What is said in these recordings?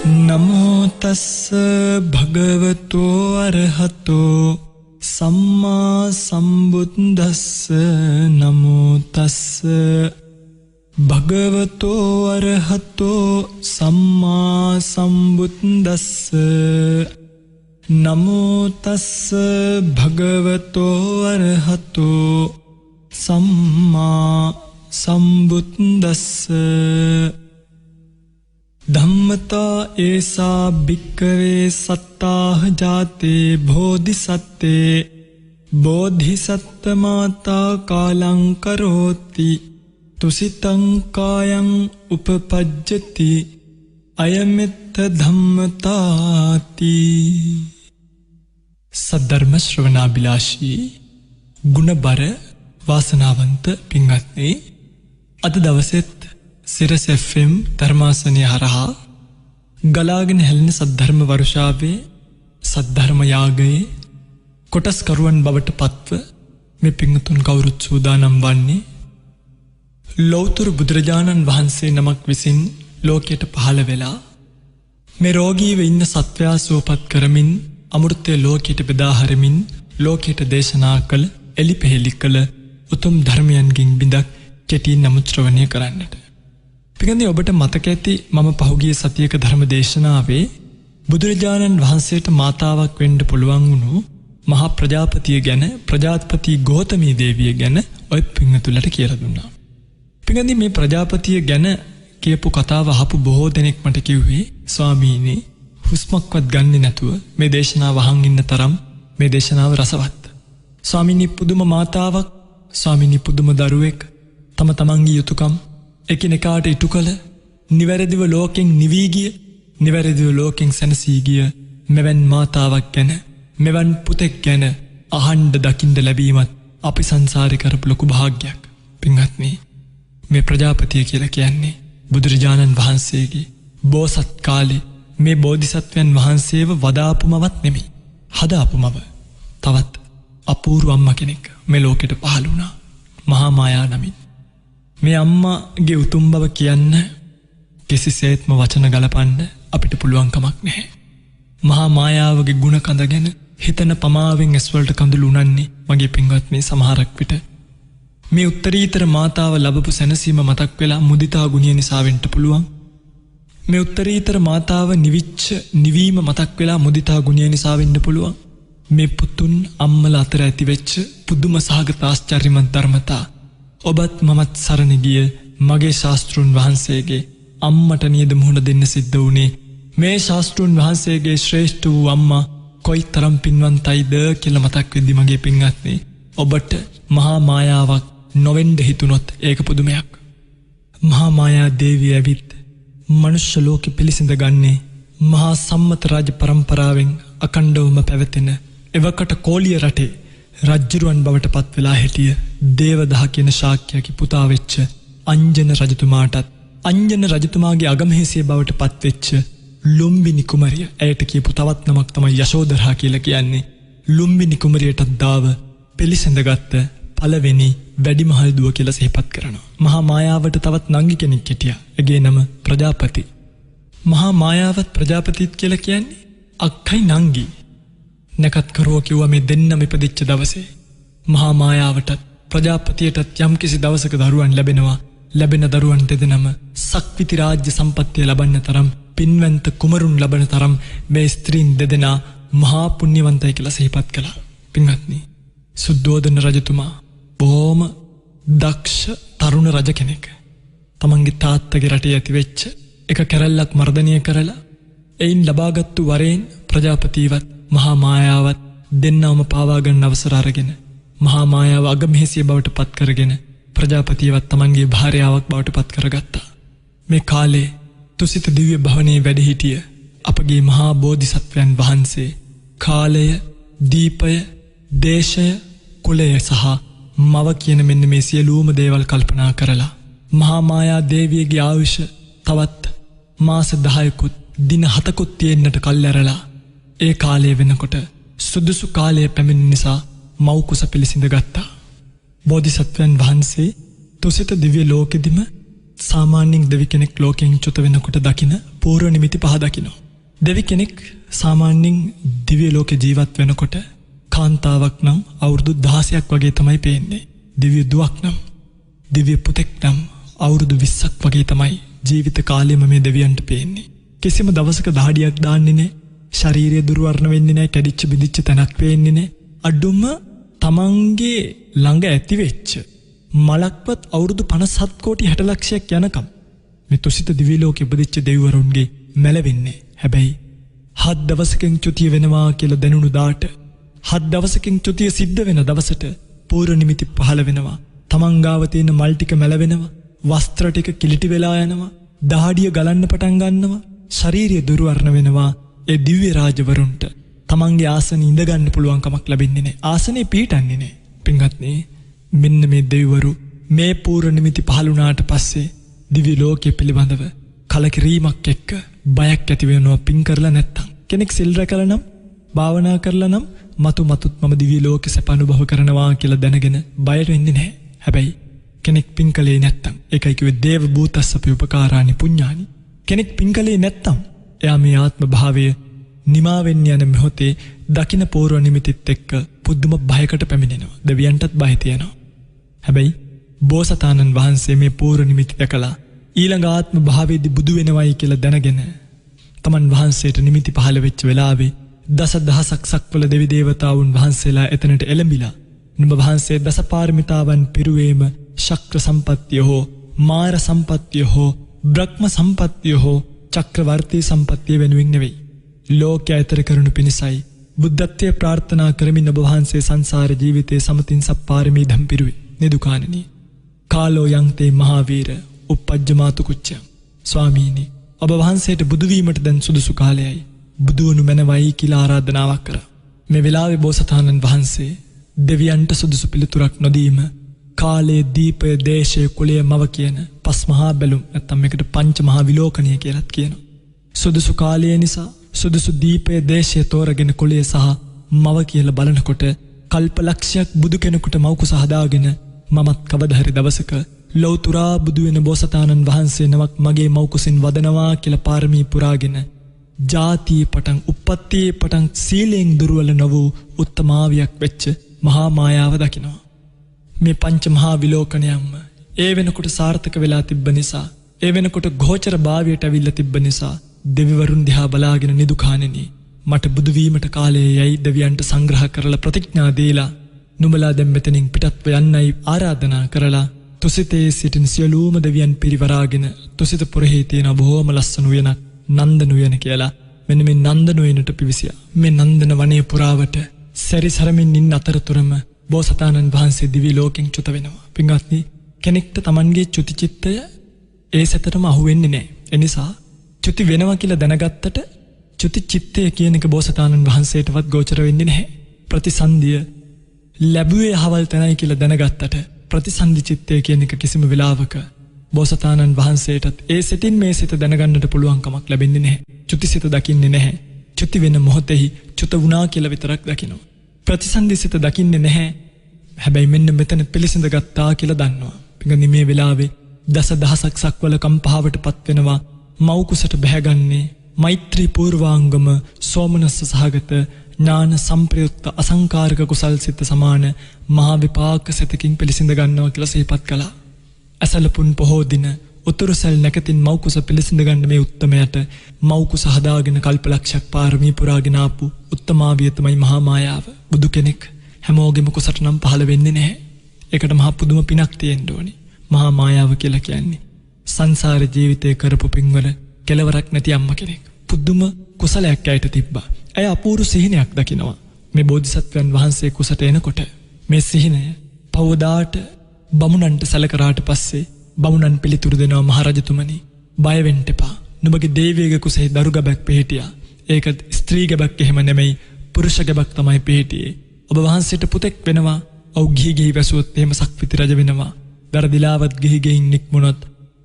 නමෝ තස්ස භගවතෝ අරහතෝ සම්මා සම්බුද්දස්ස නමෝ තස්ස භගවතෝ අරහතෝ සම්මා සම්බුද්දස්ස නමෝ තස්ස භගවතෝ අරහතෝ සම්මා සම්බුද්දස්ස ධම්මතා ඒසා භික්ඛවේ සත්තාහ ජාතේ බෝධිසත්තේ බෝධිසත්ත මාතා කාලං කරෝති තුසිතං කායං උපපජ්ජති අයමෙත්ත ධම්මතාති. සද්ධර්ම ශ්‍රවණාබිලාෂී ගුණබර වාසනාවන්ත පින්වත්නි, අද දවසෙත් සිරස FM ධර්මාසනය හරහා ගලාගෙන හැලෙන සද්ධර්ම වර්ෂාවේ සද්ධර්ම යාගයේ කොටස්කරුවන් බවට පත්ව මේ පිංතුන් කවුරුත් සූදානම් වන්නේ ලෞතර බුදුරජාණන් වහන්සේ නමක් විසින් ලෝකයට පහළ වෙලා මේ රෝගීව ඉන්න සත්වයා සුවපත් කරමින් අමෘතය ලෝකයට බෙදා හරමින් ලෝකයට දේශනා කළ එලිපෙහෙලි කළ උතුම් ධර්මයන්ගෙන් බිඳක් කෙටියෙන් නමුත් ශ්‍රවණය කරන්නට. පිටකදී ඔබට මතක ඇති මම පහුගිය සතියක ධර්ම දේශනාවේ බුදුරජාණන් වහන්සේට මාතාවක් වෙන්න පුළුවන් වුණු මහා ප්‍රජාපතිය ගැන, ප්‍රජාපති ගෞතමී දේවිය ගැන ඔය පින්තුලට කියලා දුන්නා. පිටකදී මේ ප්‍රජාපතිය ගැන කියපු කතාව අහපු බොහෝ දෙනෙක් මට කිව්වේ, ස්වාමීනි හුස්මක්වත් ගන්නෙ නැතුව මේ දේශනාව අහන් ඉන්න තරම් මේ දේශනාව රසවත්. ස්වාමීනි පුදුම මාතාවක්, ස්වාමීනි පුදුම දරුවෙක්, තම තමන්ගේ යුතුයකම් එකිනෙකාට ඉටු කළ, නිවැරදිව ලෝකෙන් නිවී ගිය, නිවැරදිව ලෝකෙන් සැනසී ගිය මෙවන් මාතාවක් ගැන, මෙවන් පුතෙක් ගැන අහන්න දකින්න ලැබීමත් අපි සංසාරේ කරපු ලොකු භාග්යක්. පින්වත්නි, මේ ප්‍රජාපතිය කියලා කියන්නේ බුදුරජාණන් වහන්සේගේ බෝසත් කාලේ මේ බෝධිසත්වයන් වහන්සේව වදාපුමවත් නෙමෙයි, හදාපුමව තවත් අපූර්ව අම්මා කෙනෙක් මේ ලෝකෙට පහළ වුණා, මහා මායා නමින්. මේ අම්මාගේ උතුම් බව කියන්න කිසිසේත්ම වචන ගලපන්න අපිට පුළුවන් කමක් නැහැ. මහා මායාවගේ ගුණ කඳ ගැන හිතන පමාවෙන් ඇස්වලට කඳුළු උනන්නේ මගේ පින්වත්නි සමහරක් විට. මේ උත්තරීතර මාතාව ලැබපු සැනසීම මතක් වෙලා මුදිතා ගුණය නිසා වෙන්න පුළුවන්. මේ උත්තරීතර මාතාව නිවීම මතක් වෙලා මුදිතා ගුණය නිසා වෙන්න පුළුවන්. මේ පුතුන් අම්මලා අතර ඇති වෙච්ච පුදුම සහගත ආශ්චර්යමත් ධර්මතා ඔබත් මමත් සරණ ගිය මගේ ශාස්ත්‍රුන් වහන්සේගේ අම්මට නියද මුහුණ දෙන්න සිද්ධ වුණේ මේ ශාස්ත්‍රුන් වහන්සේගේ ශ්‍රේෂ්ඨ වූ අම්මා කොයි තරම් පින්වන්තයිද කියලා මතක් වෙද්දි මගේ පින්වත්නි, ඔබට මහා මායාවක් නොවෙන්න හිතුනොත් ඒක පුදුමයක්. මහා මායා දේවිය ඇවිත් මනුෂ්‍ය ලෝකෙ පිළිසිඳ ගන්නේ මහා සම්මත රාජ පරම්පරාවෙන් අකණ්ඩවම පැවතෙන එවකට කෝලිය රටේ රජ්ජුරුවන් බවට පත් වෙලා හිටිය දේවදහ කියන ශාක්‍යගේ පුතා වෙච්ච අංජන රජතුමාටත්, අංජන රජතුමාගේ අගමහේසිය බවට පත් වෙච්ච ලුම්බිනි කුමරිය, ඇයට කියපු තවත් නමක් තමයි යශෝදරා කියලා කියන්නේ, ලුම්බිනි කුමරියටත් දාව පිළිසඳගත්ත පළවෙනි වැඩිමහල් දුව කියලා සිහිපත් කරනවා. මහා මායාවට තවත් නංගි කෙනෙක් හිටියා. එගේ නම ප්‍රජාපති. මහා මායාවත් ප්‍රජාපතිත් කියලා කියන්නේ අක්කයි නංගි. නැකත් කරෝ කිව්වා මේ දෙන්නම ඉපදිච්ච දවසේ මහා මායාවටත් ප්‍රජාපතියටත් යම් කිසි දවසක දරුවන් ලැබෙනවා. ලැබෙන දරුවන් දෙදෙනම සක්විති රාජ්‍ය සම්පත්තිය ලබන්න තරම්, පින්වන්ත කුමරුන් ලබන තරම් මේ ස්ත්‍රීන් දෙදෙනා මහා පුණ්‍යවන්තයි කියලා සිහිපත් කළා. පින්වත්නි, සුද්ධෝදන රජතුමා බොහොම දක්ෂ තරුණ රජ කෙනෙක්. තමන්ගේ තාත්තගේ රටේ ඇති වෙච්ච එක කැරැල්ලක් මර්ධනය කරලා එයින් ලබාගත්තු වරයෙන් ප්‍රජාපතිවත් මහා මායාවත් දෙන්නවම පාවා ගන්න අවසර අරගෙන මහා මායාව අගමහේසිය බවට පත් කරගෙන ප්‍රජාපතියවත් තමන්ගේ භාර්යාවක් බවට පත් කරගත්තා. මේ කාලේ තුසිත දිව්‍ය භවනයේ වැඩ සිටිය අපගේ මහා බෝධිසත්වයන් වහන්සේ කාලය, දීපය, දේශය, කුලය සහ මව කියන මෙන්න මේ සියලුම දේවල් කල්පනා කරලා මහා මායා දේවියගේ ආයුෂ තවත් මාස 10කුත් දින 7කුත් තියෙන්නට කල් ඇරලා ඒ කාලය වෙනකොට සුදුසු කාලය පැමිණ නිසා මව් කුස පිළිසිඳ ගත්තා. බෝධිසත්වයන් වහන්සේ තුසිත දිව්‍ය ලෝකෙදිම සාමාන්‍යයෙන් දෙවි කෙනෙක් ලෝකෙන් චුත වෙනකොට දකින පූර්ව නිමිති පහ දකිනවා. දෙවි කෙනෙක් සාමාන්‍යයෙන් දිව්‍ය ලෝකේ ජීවත් වෙනකොට කාන්තාවක් නම් අවුරුදු 16ක් වගේ තමයි පේන්නේ. දිව්‍ය දුවක් නම් දිව්‍ය පුතෙක් නම් අවුරුදු 20ක් වගේ තමයි ජීවිත කාලෙම මේ දෙවියන්ට පේන්නේ. කිසිම දවසක දහඩියක් දාන්නේ නැහැ. ශරීරය දුර්වර්ණ වෙන්නේ නැහැ. කැඩිච්ච බිඳිච්ච තැනක් පේන්නේ නැහැ. අඩුම තමන්ගේ ළඟ ඇති වෙච්ච මලක්වත් අවුරුදු 57 කෝටි 60 ලක්ෂයක් යනකම් මේ තුසිත දිව්‍ය ලෝකෙ ඉපදිච්ච දෙවිවරුන්ගේ මැලවෙන්නේ. හැබැයි 7 දවසකින් චුතිය වෙනවා කියලා දැනුණු දාට 7 දවසකින් චුතිය සිද්ධ වෙන දවසට පූර්ව නිමිති පහළ වෙනවා. තමන් ගාව තියෙන මල් ටික මැලවෙනවා. වස්ත්‍ර ටික කිලිටි වෙලා යනවා. දහඩිය ගලන්න පටන් ගන්නවා. ශරීරය දුර්වර්ණ වෙනවා. ඒ දිව්‍ය රාජවරුන්ට තමන්ගේ ආසනෙ ඉඳ ගන්න පුළුවන් කමක් ලැබෙන්නේ නැහැ. ආසනේ පිහිටන්නේ නැහැ. පින්වත්නි, මෙන්න මේ දෙවිවරු මේ පූර්ව නිමිති පහළ වුණාට පස්සේ දිව්‍ය ලෝකයේ පිළිබඳව කලකිරීමක් එක්ක බයක් ඇති වෙනවා. පින් කරලා නැත්තම් කෙනෙක් සිල් රැකලා නම් භාවනා කරලා නම් මතුත් මම දිව්‍ය ලෝකෙ සැප අනුභව කරනවා කියලා දැනගෙන බයට වෙන්නේ නැහැ. හැබැයි කෙනෙක් පින් කලේ නැත්තම්, ඒකයි කිව්වේ දේව භූතස්සපි උපකාරානි පුඤ්ඤානි. කෙනෙක් පින් කලේ නැත්තම් එයා මේ ආත්ම භාවය නිමා වෙන්න යන මොහොතේ දකින්න පූර්ව නිමිතිත් එක්ක පුදුම බයකට පැමිණෙනවා. දෙවියන්ටත් බය තියෙනවා. හැබැයි බෝසතාණන් වහන්සේ මේ පූර්ව නිමිති දැකලා ඊළඟ ආත්ම භාවයේදී බුදු වෙනවයි කියලා දැනගෙන තමන් වහන්සේට නිමිති පහළ වෙච්ච වෙලාවේ දසදහසක් සක්වල දෙවි දේවතාවුන් වහන්සේලා එතනට එළඹිලා නුඹ වහන්සේ දසපාරමිතාවන් පිරුවේම ශක්‍ර සම්පත්තිය හෝ මාර සම්පත්තිය හෝ බ්‍රහ්ම සම්පත්තිය හෝ චක්‍රවර්තී සම්පත්තිය වෙනුවෙන් නෙවෙයි, ලෝකය ඈතර කරනු පිණිසයි බුද්ධත්වයේ ප්‍රාර්ථනා කරමින් ඔබ වහන්සේ සංසාර ජීවිතයේ සමතින් සප්පාරමී ධම් පිරුවේ. නිදුකාණනි, කාලෝ යන්තේ මහාවීර උප්පජ්ජමාතු කුච්චං. ස්වාමීනි, ඔබ වහන්සේට බුදු වීමට දැන් සුදුසු කාලයයි. බුදුවනු මැනවයි කියලා ආරාධනාවක් කරා. මේ වෙලාවේ බෝසතාණන් වහන්සේ දෙවියන්ට සුදුසු පිළිතුරක් නොදීම කාලයේ දීපය දේශය කුලය මව කියන පස් මහා බැලුම්, නැත්නම් මේකට පංච මහා විලෝකණය කියලාත් කියනවා. සුදුසු කාලය නිසා සුදුසු දීපය දේශය තෝරගෙන කුලය සහ මව කියලා බලනකොට කල්ප ලක්ෂයක් බුදු කෙනෙකුට මව්කුස හදාගෙන මමත් කවදා හරි දවසක ලෞතුරා බුදු වෙන බෝසතාණන් වහන්සේ නමක් මගේ මව්කුසින් වදනවා කියලා පාරමී පුරාගෙන ජාතියේ පටන් උප්පත්තියේ පටන් සීලෙන් දුර්වල නොවූ උත්තමාවියක් වෙච්ච මහා මායාව දකිනවා. මේ පංච මහා විලෝකණයන්ම ඒ වෙනකොට සාර්ථක වෙලා තිබ්බ නිසා, ඒ වෙනකොට ගෝචර භාවයට ඇවිල්ලා තිබ්බ නිසා දෙවිවරුන් දිහා බලාගෙන නිදුකාණෙනි, මට බුදු වීමට කාලය යයි දෙවියන්ට සංග්‍රහ කරලා ප්‍රතිඥා දීලා නුඹලා දැන් මෙතනින් පිටත්ව යන්නයි ආරාධනා කරලා තුසිතේ සිටින සියලුම දෙවියන් පිරිවරාගෙන තුසිත පුරෙහි තියෙන බොහෝම ලස්සන උයනක් නන්දන උයන කියලා මෙන්න මේ නන්දන උයනට පිවිසියා. මේ නන්දන වනයේ පුරාවට සැරිසරමින් ඉන්න අතරතුරම බෝසතාණන් වහන්සේ දිවි ලෝකෙන් චුත වෙනවා. පින්වත්නි, කෙනෙක්ට Tamanගේ චුති චිත්තය ඒ සැතටම අහු වෙන්නේ නැහැ. ඒ නිසා චුති වෙනවා කියලා දැනගත්තට චුති චිත්තය කියන එක බෝසතාණන් වහන්සේටවත් ගෝචර වෙන්නේ නැහැ. ප්‍රතිසන්දිය ලැබුවේ අහවල් තැනයි කියලා දැනගත්තට ප්‍රතිසන්දි චිත්තය කියන එක කිසිම වෙලාවක බෝසතාණන් වහන්සේටත් ඒ සිතින් මේ සිත දැනගන්නට පුළුවන් කමක් ලැබෙන්නේ නැහැ. චුති සිත දකින්නේ නැහැ. චුති වෙන මොහොතෙහි චුත වුණා කියලා විතරක් දකිනවා. ප්‍රතිසන්දි සිත දකින්නේ නැහැ. හැබැයි මෙන්න මෙතන පිළිසිඳ ගත්තා කියලා දන්නවා. පිඟනි, මේ වෙලාවේ දසදහසක් සක්වල කම්පාවටපත් වෙනවා. මව් කුසට බැහැගන්නේ මෛත්‍රී පූර්වාංගම සෝමනස්ස සහගත ඥාන සම්ප්‍රයුක්ත අසංකාරික කුසල් සිත සමාන මහා විපාක සිතකින් පිළිසිඳ ගන්නවා කියලා සිහිපත් කළා. අසලපුන් පොහෝ දින උතුරුසල් නැකතින් මව් කුස පිළිසිඳ ගන්න මේ උත්තමයට මව් කුස හදාගෙන කල්පලක්ෂයක් පාරමී පුරාගෙන ආපු උත්තමාවිය තමයි මහා මායාව. බුදු කෙනෙක් හැමෝගෙම කුසට නම් පහළ වෙන්නේ නැහැ. ඒකට මහා පුදුම පිනක් තියෙන්න ඕනි. මහා මායාව කියලා කියන්නේ සංසාර ජීවිතේ කරපු පින්වල කෙලවරක් නැති අම්ම කෙනෙක්. පුදුම කුසලයක් ඇයට තිබ්බා. ඇය අපූර්ව සිහිනයක් දකිනවා. මේ බෝධිසත්වයන් වහන්සේ කුසට එනකොට මේ සිහිනය පවදාට බමුණන්ට සැලකරාට පස්සේ බමුණන් පිළිතුරු දෙනවා, මහරජතුමනි, බය වෙන්න එපා. නුඹගේ දේවියගේ කුසේ දරු ගැබක් පිහිටියා. ඒක ස්ත්‍රී ගැබක් එහෙම නෙමෙයි, පුරුෂ ගැබක් තමයි පිහිටියේ. ඔබ වහන්සේට පුතෙක් වෙනවා. ඔව් ගිහි වැසුවොත් එහෙම සක්විති රජ වෙනවා. දරදිලාවත් ගිහිගෙයින් නික්මුණොත්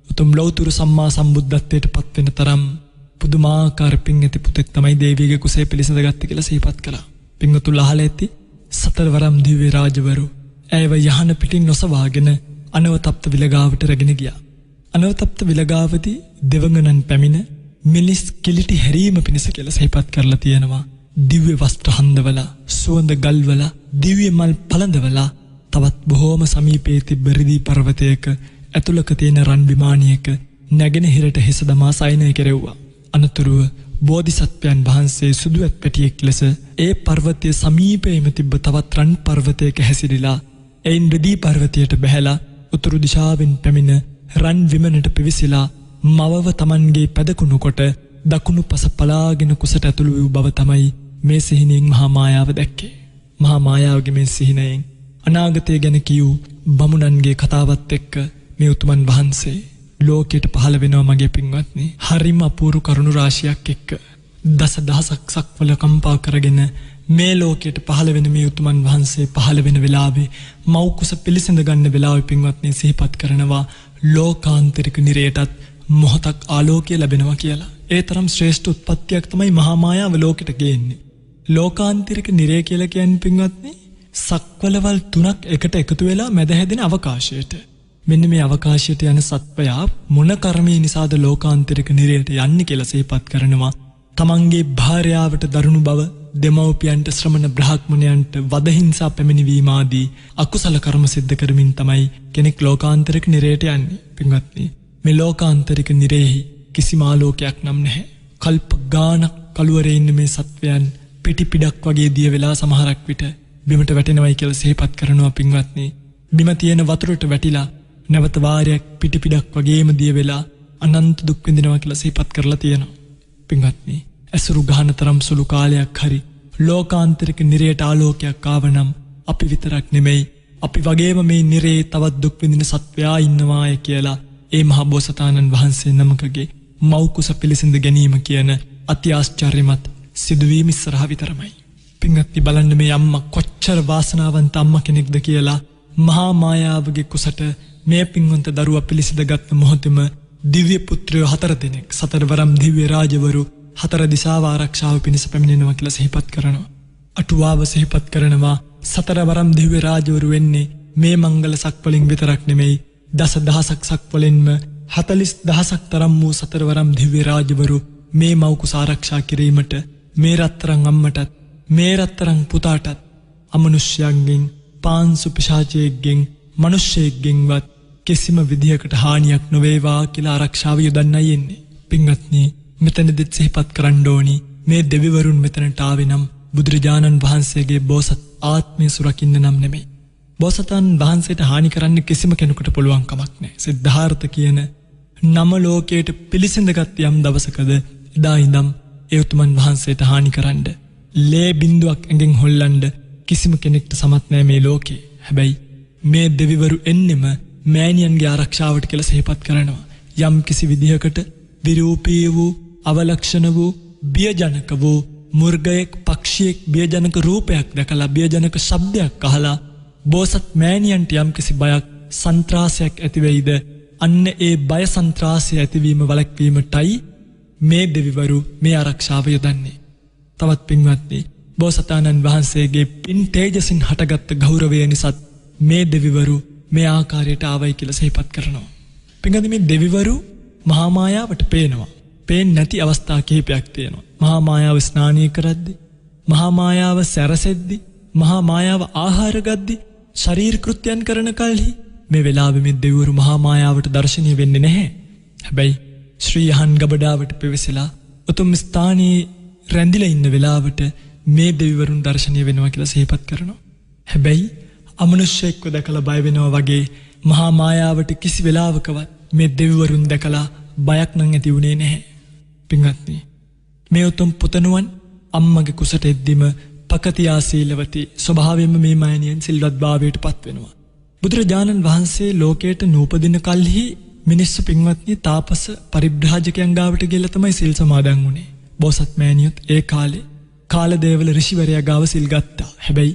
උතුම් ලෞතුරු සම්මා සම්බුද්ධත්වයට පත් වෙන තරම් පුදුමාකාර පින් ඇති පුතෙක් තමයි දේවියගේ කුසේ පිළිසඳ ගත්තේ කියලා සිහිපත් කළා. පින්වතුන් අහලා ඇති සතරවරම් දිව්‍ය රාජවරු ඇයව යහන පිටින් නොසවාගෙන අනවතප්ත විලගාවට රැගෙන ගියා. අනවතප්ත විලගාවදී දෙවඟනන් පැමිණ මිනිස් කිලිටි හැරීම පිණිස කියලා සිහිපත් කරලා තියෙනවා. දිව්‍ය වස්ත්‍ර හඳවලා, සුවඳ ගල්වලා, දිව්‍ය මල් පළඳවලා තවත් බොහෝම සමීපයේ තිබ්බ රිදී පර්වතයක ඇතුළක තියෙන රන් විමානියක නැගෙනහිරට හිස දමා සයනය කෙරෙව්වා. අනතුරුව බෝධිසත්වයන් වහන්සේ සුදු ඇත් පැටියෙක් ලෙස ඒ පර්වතයේ සමීපයේම තිබ්බ තවත් රන් පර්වතයක හැසිරීලා එයින් රිදී පර්වතයට බැහැලා උතුරු දිශාවෙන් පැමිණ රන් විමනට පිවිසිලා මවව තමන්ගේ පැදකුණු කොට දකුණු පස පලාගෙන කුසට ඇතුළු වූ බව තමයි මේ සිහිනයෙන් මහා මායාව දැක්කේ. මහා මායාවගේ මේ සිහිනයෙන් අනාගතය ගැන කියූ බමුණන්ගේ කතාවත් එක්ක මේ උතුමන් වහන්සේ ලෝකයට පහළ වෙනවා මගේ පින්වත්නි. හරිම අපූර්ව කරුණු රාශියක් එක්ක දසදහසක් සක්වල කම්පා කරගෙන මේ ලෝකයට පහළ වෙන මේ උතුමන් වහන්සේ පහළ වෙන වෙලාවේ මව් කුස පිළිසඳ ගන්න වෙලාවේ පින්වත්නි සිහිපත් කරනවා ලෝකාන්තරික නිරයටත් මොහොතක් ආලෝකය ලැබෙනවා කියලා. ඒ තරම් ශ්‍රේෂ්ඨ උත්පත්තියක් තමයි මහා මායාව ලෝකෙට ගේන්නේ. ලෝකාන්තරික නිරය කියලා කියන්නේ පින්වත්නි සක්වලවල් තුනක් එකට එකතු වෙලා මැද හැදෙන අවකාශයට. මෙන්න මේ අවකාශයට යන සත්වයා මොන කර්මයේ නිසාද ලෝකාන්තරික නිරයට යන්නේ කියලා සිහිපත් කරනවා. තමන්ගේ භාර්යාවට දරුණු බව, දෙමව්පියන්ට ශ්‍රමණ බ්‍රාහ්මණයන්ට වදහිංසා පැමිණවීම ආදී අකුසල කර්ම සිද්ධ කරමින් තමයි කෙනෙක් ලෝකාන්තරික නිරයට යන්නේ. පින්වත්නි මේ ලෝකාන්තරික නිරයෙහි කිසිම ආලෝකයක් නම් නැහැ. කල්ප ගානක් කළුවරේ ඉන්න මේ සත්වයන් පිටිපිඩක් වගේ දිය වෙලා සමහරක් විට බිමට වැටෙනවයි කියලා සිහිපත් කරනවා පින්වත්නි. බිම තියෙන වතුරට වැටිලා නැවත වාරයක් පිටිපිඩක් වගේම දිය වෙලා අනන්ත දුක් විඳිනවා කියලා සිහිපත් කරලා තියෙනවා. පින්වත්නි ඇසුරු ගහන තරම් සුළු කාලයක් හරි ලෝකාන්තරික නිරයට ආලෝකයක් ආවනම් අපි විතරක් නෙමෙයි අපි වගේම මේ නිරේ තවත් දුක් විඳින සත්වයා ඉන්නවාය කියලා ඒ මහ බෝසතාණන් වහන්සේ නමකගේ මව් කුස පිළිසිඳ ගැනීම කියන අති ආශ්චර්යමත් සිදුවීම ඉස්සරහා විතරමයි. පින්වත්නි බලන්න මේ අම්මා කොච්චර වාසනාවන්ත අම්මා කෙනෙක්ද කියලා. මහා මායාවගේ කුසට මේ පින්වන්ත දරුවා පිළිසිඳගත් මොහොතේම දිව්‍ය පුත්‍රයෝ 4 දෙනෙක් සතරවරම් දිව්‍ය රාජවරු 4 දිශාව ආරක්ෂාව පිණිස පැමිණෙනවා කියලා සිහිපත් කරනවා. අටුවාව සිහිපත් කරනවා සතරවරම් දිව්‍ය රාජවරු වෙන්නේ මේ මංගල සක්වලින් විතරක් නෙමෙයි දසදහසක් සක්වලින්ම 40000ක් තරම් වූ සතරවරම් දිව්‍ය රාජවරු මේ මව් කුස ආරක්ෂා කිරීමට මේ රත්තරන් අම්මටත් මේ රත්තරන් පුතාටත් අමනුෂ්‍යයන්ගෙන් පාංසු පිශාචයෙක්ගෙන් මිනිස්සෙක්ගෙන්වත් කිසිම විදියකට හානියක් නොවේවා කියලා ආරක්ෂාව යොදන්නයි එන්නේ. පින්වත්නි මෙතනදිත් සිහිපත් කරන්න ඕනි මේ දෙවිවරුන් මෙතනට ආවේ නම් බුදුරජාණන් වහන්සේගේ බෝසත් ආත්මය සුරකින්න නම් නෙමෙයි. බෝසතාණන් වහන්සේට හානි කරන්න කිසිම කෙනෙකුට පුළුවන් කමක් නැහැ. සිද්ධාර්ථ කියන නම ලෝකයට පිළිසඳගත් යම් දවසකද එදා ඉඳන් ඒ උතුමන් වහන්සේට හානි කරන්න ලේ බින්දුවක් ඇඟෙන් හොල්ලන්න කිසිම කෙනෙක්ට සමත් නැහැ මේ ලෝකේ. හැබැයි මේ දෙවිවරු එන්නෙම මෑණියන්ගේ ආරක්ෂාවට කියලා සිහිපත් කරනවා. යම් කිසි විදිහකට විරූපී වූ අවලක්ෂණ වූ බියජනක වූ මුර්ගයෙක් පක්ෂියෙක් බියජනක රූපයක් දැකලා බියජනක ශබ්දයක් අහලා බෝසත් මෑණියන්ට යම් කිසි බයක් සන්ත්‍රාසයක් ඇති වෙයිද අන්න ඒ බය සන්ත්‍රාසය ඇතිවීම වළක්වීමටයි මේ දෙවිවරු මේ ආරක්ෂාව යොදන්නේ. තවත් පින්වත්නි බෝසතාණන් වහන්සේගේ පින් තේජසින් හටගත් ගෞරවය නිසා මේ දෙවිවරු මේ ආකාරයට ආවයි කියලා සිහිපත් කරනවා. පින්වත්නි මේ දෙවිවරු මහා මායාවට පේනවා. පේන්නේ නැති අවස්ථා කිහිපයක් තියෙනවා. මහා මායාව ස්නානය කරද්දී, මහා මායාව සැරසෙද්දී, මහා මායාව ආහාර ගද්දී, ශරීර කෘත්‍යයන් කරන කල්හි මේ වෙලාවේ මේ දෙවිවරු මහා මායාවට දර්ශනීය වෙන්නේ නැහැ. හැබැයි ශ්‍රී යහන් ගබඩාවට පිවිසලා උතුම් ස්ථානයේ රැඳිලා ඉන්න වෙලාවට මේ දෙවිවරුන් දර්ශනීය වෙනවා කියලා සිහිපත් කරනවා. හැබැයි අමනුෂ්‍යයෙක්ව දැකලා බය වෙනවා වගේ මහා මායාවට කිසි වෙලාවකවත් මේ දෙවිවරුන් දැකලා බයක් නම් ඇති වුණේ නැහැ. පින්වත්නි මේ උතුම් පුතණුවන් අම්මගේ කුසට එද්දිම පකතියා සීලවති ස්වභාවයෙන්ම මේ මෑණියන් සිල්වත් භාවයට පත් වෙනවා. බුදුරජාණන් වහන්සේ ලෝකයට නූපදින කල්හි මිනිස්සු පින්වත්නි තාපස පරිබ්‍රාජකයන් ගාවට ගිහලා තමයි සිල් සමාදන් වුණේ. බෝසත් මෑණියොත් ඒ කාලේ කාලදේවල ඍෂිවරයා ගාව සිල් ගත්තා. හැබැයි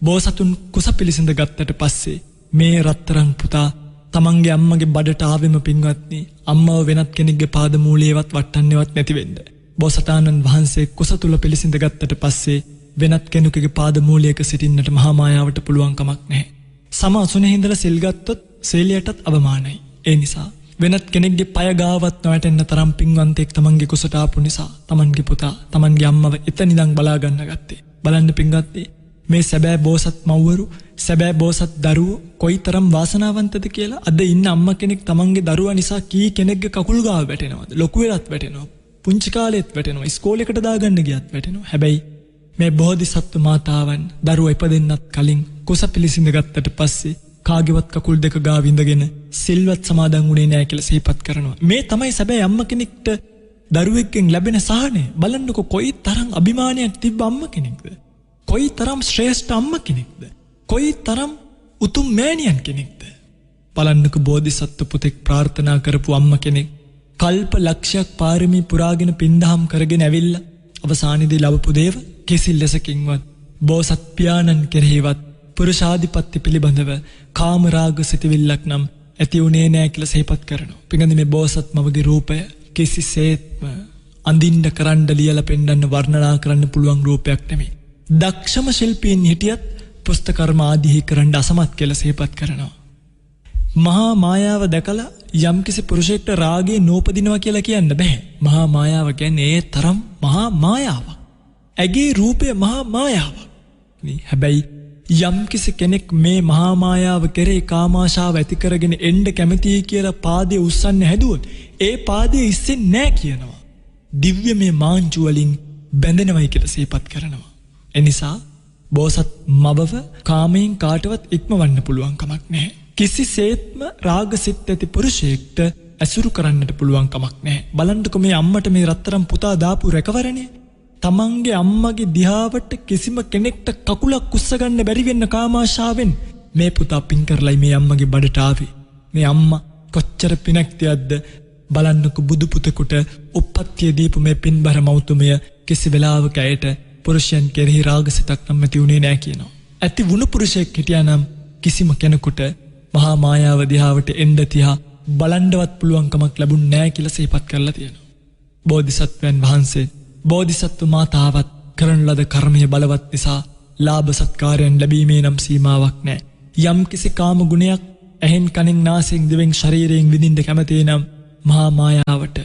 බෝසතුන් කුස පිළිසිඳ ගත්තට පස්සේ මේ රත්තරන් පුතා තමන්ගේ අම්මගේ බඩට ආවෙම පින්වත්නි අම්මව වෙනත් කෙනෙක්ගේ පාද මූලයේවත් වටන්නේවත් නැති වෙන්න. බෝසතාණන් වහන්සේ කුස තුල පිළිසිඳ ගත්තට පස්සේ වෙනත් කෙනෙකුගේ පාද මූලයක සිටින්නට මහා මායාවට පුළුවන් කමක් නැහැ. සම අසුනේ හිඳලා සිල් ගත්තොත් සීලයටත් අවමානයි. ඒ නිසා වෙනත් කෙනෙක්ගේ පය ගාවත් නොවැටෙන්න තරම් පින්වන්තයෙක් තමන්ගේ කුසට ආපු නිසා තමන්ගේ පුතා තමන්ගේ අම්මව එතන ඉඳන් බලා ගන්න ගත්තේ. බලන්න පින්වත්නි මේ සැබෑ බෝසත් මව්වරු සැබෑ බෝසත් දරුවෝ කොයිතරම් වාසනාවන්තද කියලා. අද ඉන්න අම්මා කෙනෙක් තමන්ගේ දරුවා නිසා කී කෙනෙක්ගේ කකුල් ගාව වැටෙනවද? ලොකු වෙලත් වැටෙනවා. පුංචි කාලෙත් වැටෙනවා. ඉස්කෝලේකට දාගන්න ගියත් වැටෙනවා. හැබැයි මේ බෝධිසත්ව මාතාවන් දරුවා ඉපදෙන්නත් කලින් කුස පිළිසිඳ ගත්තට පස්සේ කාගේවත් කකුල් දෙක ගාව ඉඳගෙන සිල්වත් සමාදන් වුණේ නැහැ කියලා සිහිපත් කරනවා. මේ තමයි සැබෑ අම්මා කෙනෙක්ට දරුවෙක්ගෙන් ලැබෙන සහනය. බලන්නකො කොයි තරම් අභිමානයක් තිබ්බ අම්මා කෙනෙක්ද? කොයි තරම් ශ්‍රේෂ්ඨ අම්මා කෙනෙක්ද? කොයි තරම් උතුම් මෑණියන් කෙනෙක්ද? බලන්නකො බෝධිසත්ව පුතෙක් ප්‍රාර්ථනා කරපු අම්මා කෙනෙක් කල්ප ලක්ෂයක් පාරමී පුරාගෙන පින්දහම් කරගෙන ඇවිල්ලා අවසානයේදී ලැබපු දේව කිසි ලෙසකින්වත් බෝසත් පියාණන් කෙරෙහිවත් පුරුෂාධිපත්‍ය පිළිබඳව කාමරාග සිතවිල්ලක් නම් ඇති උනේ නැහැ කියලා සිහිපත් කරනවා. පිඟඳි මේ බෝසත් මවගේ රූපය කිසිසේත්ම අඳින්න කරන්න ලියලා පෙන්නන්න වර්ණනා කරන්න පුළුවන් රූපයක් නෙමෙයි. දක්ෂම ශිල්පීන් හිටියත් පුස්තකර්ම ආදී කරන්න අසමත් කියලා සිහිපත් කරනවා. මහා මායාව දැකලා යම්කිසි පුරුෂයෙක්ට රාගේ නූපදිනවා කියලා කියන්න බෑ. මහා මායාව කියන්නේ ඒ තරම් මහා මායාවක්. ඇගේ රූපය මහා මායාවක්. හැබැයි යම්කිසි කෙනෙක් මේ මහා මායාව කෙරේ කාමාශාව ඇති කරගෙන එන්න කැමතියි කියලා පාදයේ උස්සන්න හැදුවොත් ඒ පාදයේ ඉස්සෙන්නේ නැහැ කියනවා. දිව්‍යමය මාංචු වලින් බැඳෙනවයි කියලා සිහිපත් කරනවා. එනිසා බෝසත් මවව කාමයෙන් කාටවත් ඉක්මවන්න පුළුවන් කමක් නැහැ. කිසිසේත්ම රාගසිත ඇති පුරුෂයෙක්ට ඇසුරු කරන්නට පුළුවන් කමක් නැහැ. බලන්නකො මේ අම්මට මේ රත්තරන් පුතා දාපු රැකවරණය. තමන්ගේ අම්මගේ දිහාවට කිසිම කෙනෙක්ට කකුලක් උස්සගන්න බැරි වෙන්න කාමාශාවෙන් මේ පුතා පින් කරලයි මේ අම්මගේ බඩට ආවේ. මේ අම්මා කොච්චර පිනක් තියද්ද බලන්නකො බුදු පුතෙකුට උප්පත්තිය දීපු මේ පින්බර මෞතුමය කිසි වෙලාවක ඇයට පුරුෂයන් කෙරෙහි රාගසිතක් නම් ඇති උනේ නැහැ කියනවා. ඇති වුණු පුරුෂයෙක් හිටියානම් කිසිම කෙනෙකුට මහා මායාව දිහාවට එන්න තියා බලන්නවත් පුළුවන් කමක් ලැබුණ නැහැ කියලා සිහිපත් කරලා තියෙනවා. බෝධිසත්වයන් වහන්සේ බෝධිසත්ව මාතාවත් කරන ලද කර්මයේ බලවත් නිසා ලාභ සත්කාරයන් ලැබීමේ නම් සීමාවක් නැහැ. යම් කිසි කාම ගුණයක් ඇහෙන් කනෙන් නාසයෙන් දිවෙන් ශරීරයෙන් විඳින්න කැමති නම් මහා මායාවට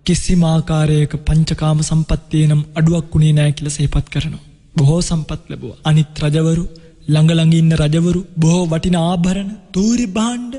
කිසිම ආකාරයක පංචකාම සම්පත්තිය නම් අඩුවක් උනේ නැහැ කියලා සිහිපත් කරනවා. බොහෝ සම්පත් ලැබුවා. අනිත් රජවරු ළඟ ළඟ ඉන්න රජවරු බොහෝ වටිනා ආභරණ තූරි භාණ්ඩ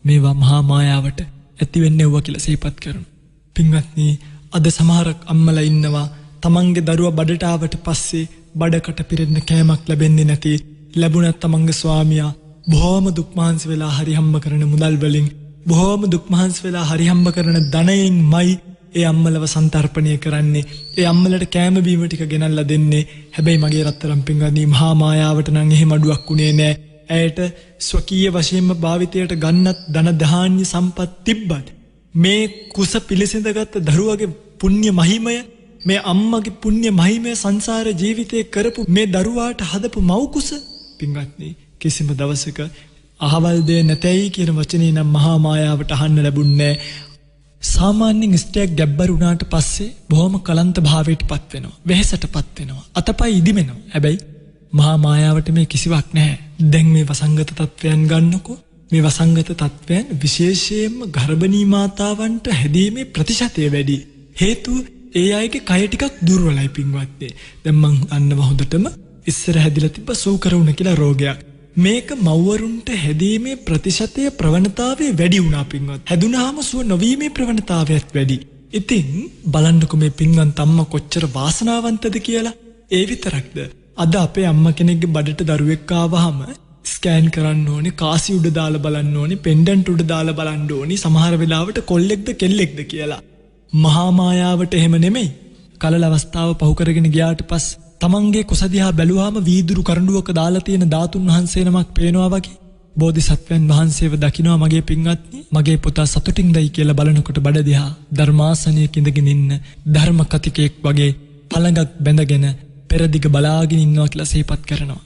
මේවා මහා මායාවට ඇති වෙන්නේ වුණා කියලා සිහිපත් කරනවා. පින්වත්නි අද සමහරක් අම්මලා ඉන්නවා තමන්ගේ දරුවා බඩට ආවට පස්සේ බඩකට පිරෙන්න කෑමක් ලැබෙන්නේ නැති ලැබුණත් තමන්ගේ ස්වාමියා බොහොම දුක් මහන්සි වෙලා හරි හම්බ කරන මුදල් වලින් බොහොම දුක් මහන්සි වෙලා හරි හම්බ කරන ධනයෙන්මයි ඒ අම්මලව සන්තර්පණය කරන්නේ. ඒ අම්මලට කෑම බීම ටික ගෙනල්ලා දෙන්නේ. හැබැයි මගේ රත්තරන් පින්වත්නි මහා මායාවට නම් එහෙම අඩුවක් උනේ නැහැ. ඇයට ස්වකීය වශයෙන්ම භාවිතයට ගන්නත් ධන ධාන්‍ය සම්පත් තිබ්බත් මේ කුස පිළිසිඳගත් දරුවගේ පුණ්‍ය මහිමය මේ අම්මගේ පුණ්‍ය මහිමය සංසාර ජීවිතේ කරපු මේ දරුවාට හදපු මව් කුස පින්වත්නි කිසිම දවසක අහවල් දෙය නැතයි කියන වචනේ නම් මහා මායාවට අහන්න ලැබුණේ නැහැ. සාමාන්‍යයෙන් ස්ත්‍රියක් ගැබ්බර වුණාට පස්සේ බොහොම කලන්ත භාවයටපත් වෙනවා. වෙහෙසටපත් වෙනවා. අතපය ඉදිමෙනවා. හැබැයි මහා මායාවට මේ කිසිවක් නැහැ. දැන් මේ වසංගත තත්වයන් ගන්නකො මේ වසංගත තත්වයන් විශේෂයෙන්ම ගර්භණී මාතාවන්ට හැදීමේ ප්‍රතිශතය වැඩි. හේතුව ඒ අයගේ කය ටිකක් දුර්වලයි පින්වත්නි. දැන් මං අන්නව හොඳටම ඉස්සර හැදිලා තිබ්බ සූකරුණ කියලා රෝගයක්. මේක මව්වරුන්ට හැදීමේ ප්‍රතිශතය ප්‍රවණතාවය වැඩි වුණා පින්වත්. හැදුනාම සුව නොවීමේ ප්‍රවණතාවයත් වැඩි. ඉතින් බලන්නකො මේ පින්වත් අම්මා කොච්චර වාසනාවන්තද කියලා. ඒ විතරක්ද අද අපේ අම්මා කෙනෙක්ගේ බඩට දරුවෙක් ආවහම ස්කෑන් කරන්න ඕනේ, කාසි උඩ දාලා බලන්න ඕනේ, පෙන්ඩන්ට් උඩ දාලා බලන්න ඕනේ, සමහර වෙලාවට කොල්ලෙක්ද කෙල්ලෙක්ද කියලා. මහා මායාවට එහෙම නෙමෙයි. කලල අවස්ථාව පහු කරගෙන ගියාට පස්සේ තමන්ගේ කුස දිහා බැලුවාම වීදුරු කරඬුවක දාලා තියෙන ධාතුන් වහන්සේ නමක් පේනවා වගේ. බෝධිසත්වයන් වහන්සේව දකින්නවා මගේ පින්වත්නි. මගේ පුතා සතුටින්දයි කියලා බලනකොට බඩ දිහා ධර්මාසනයක ඉඳගෙන ඉන්න ධර්ම කතිකයෙක් වගේ පළඟක් බැඳගෙන පෙරදිග බලාගෙන ඉන්නවා කියලා සිහිපත් කරනවා.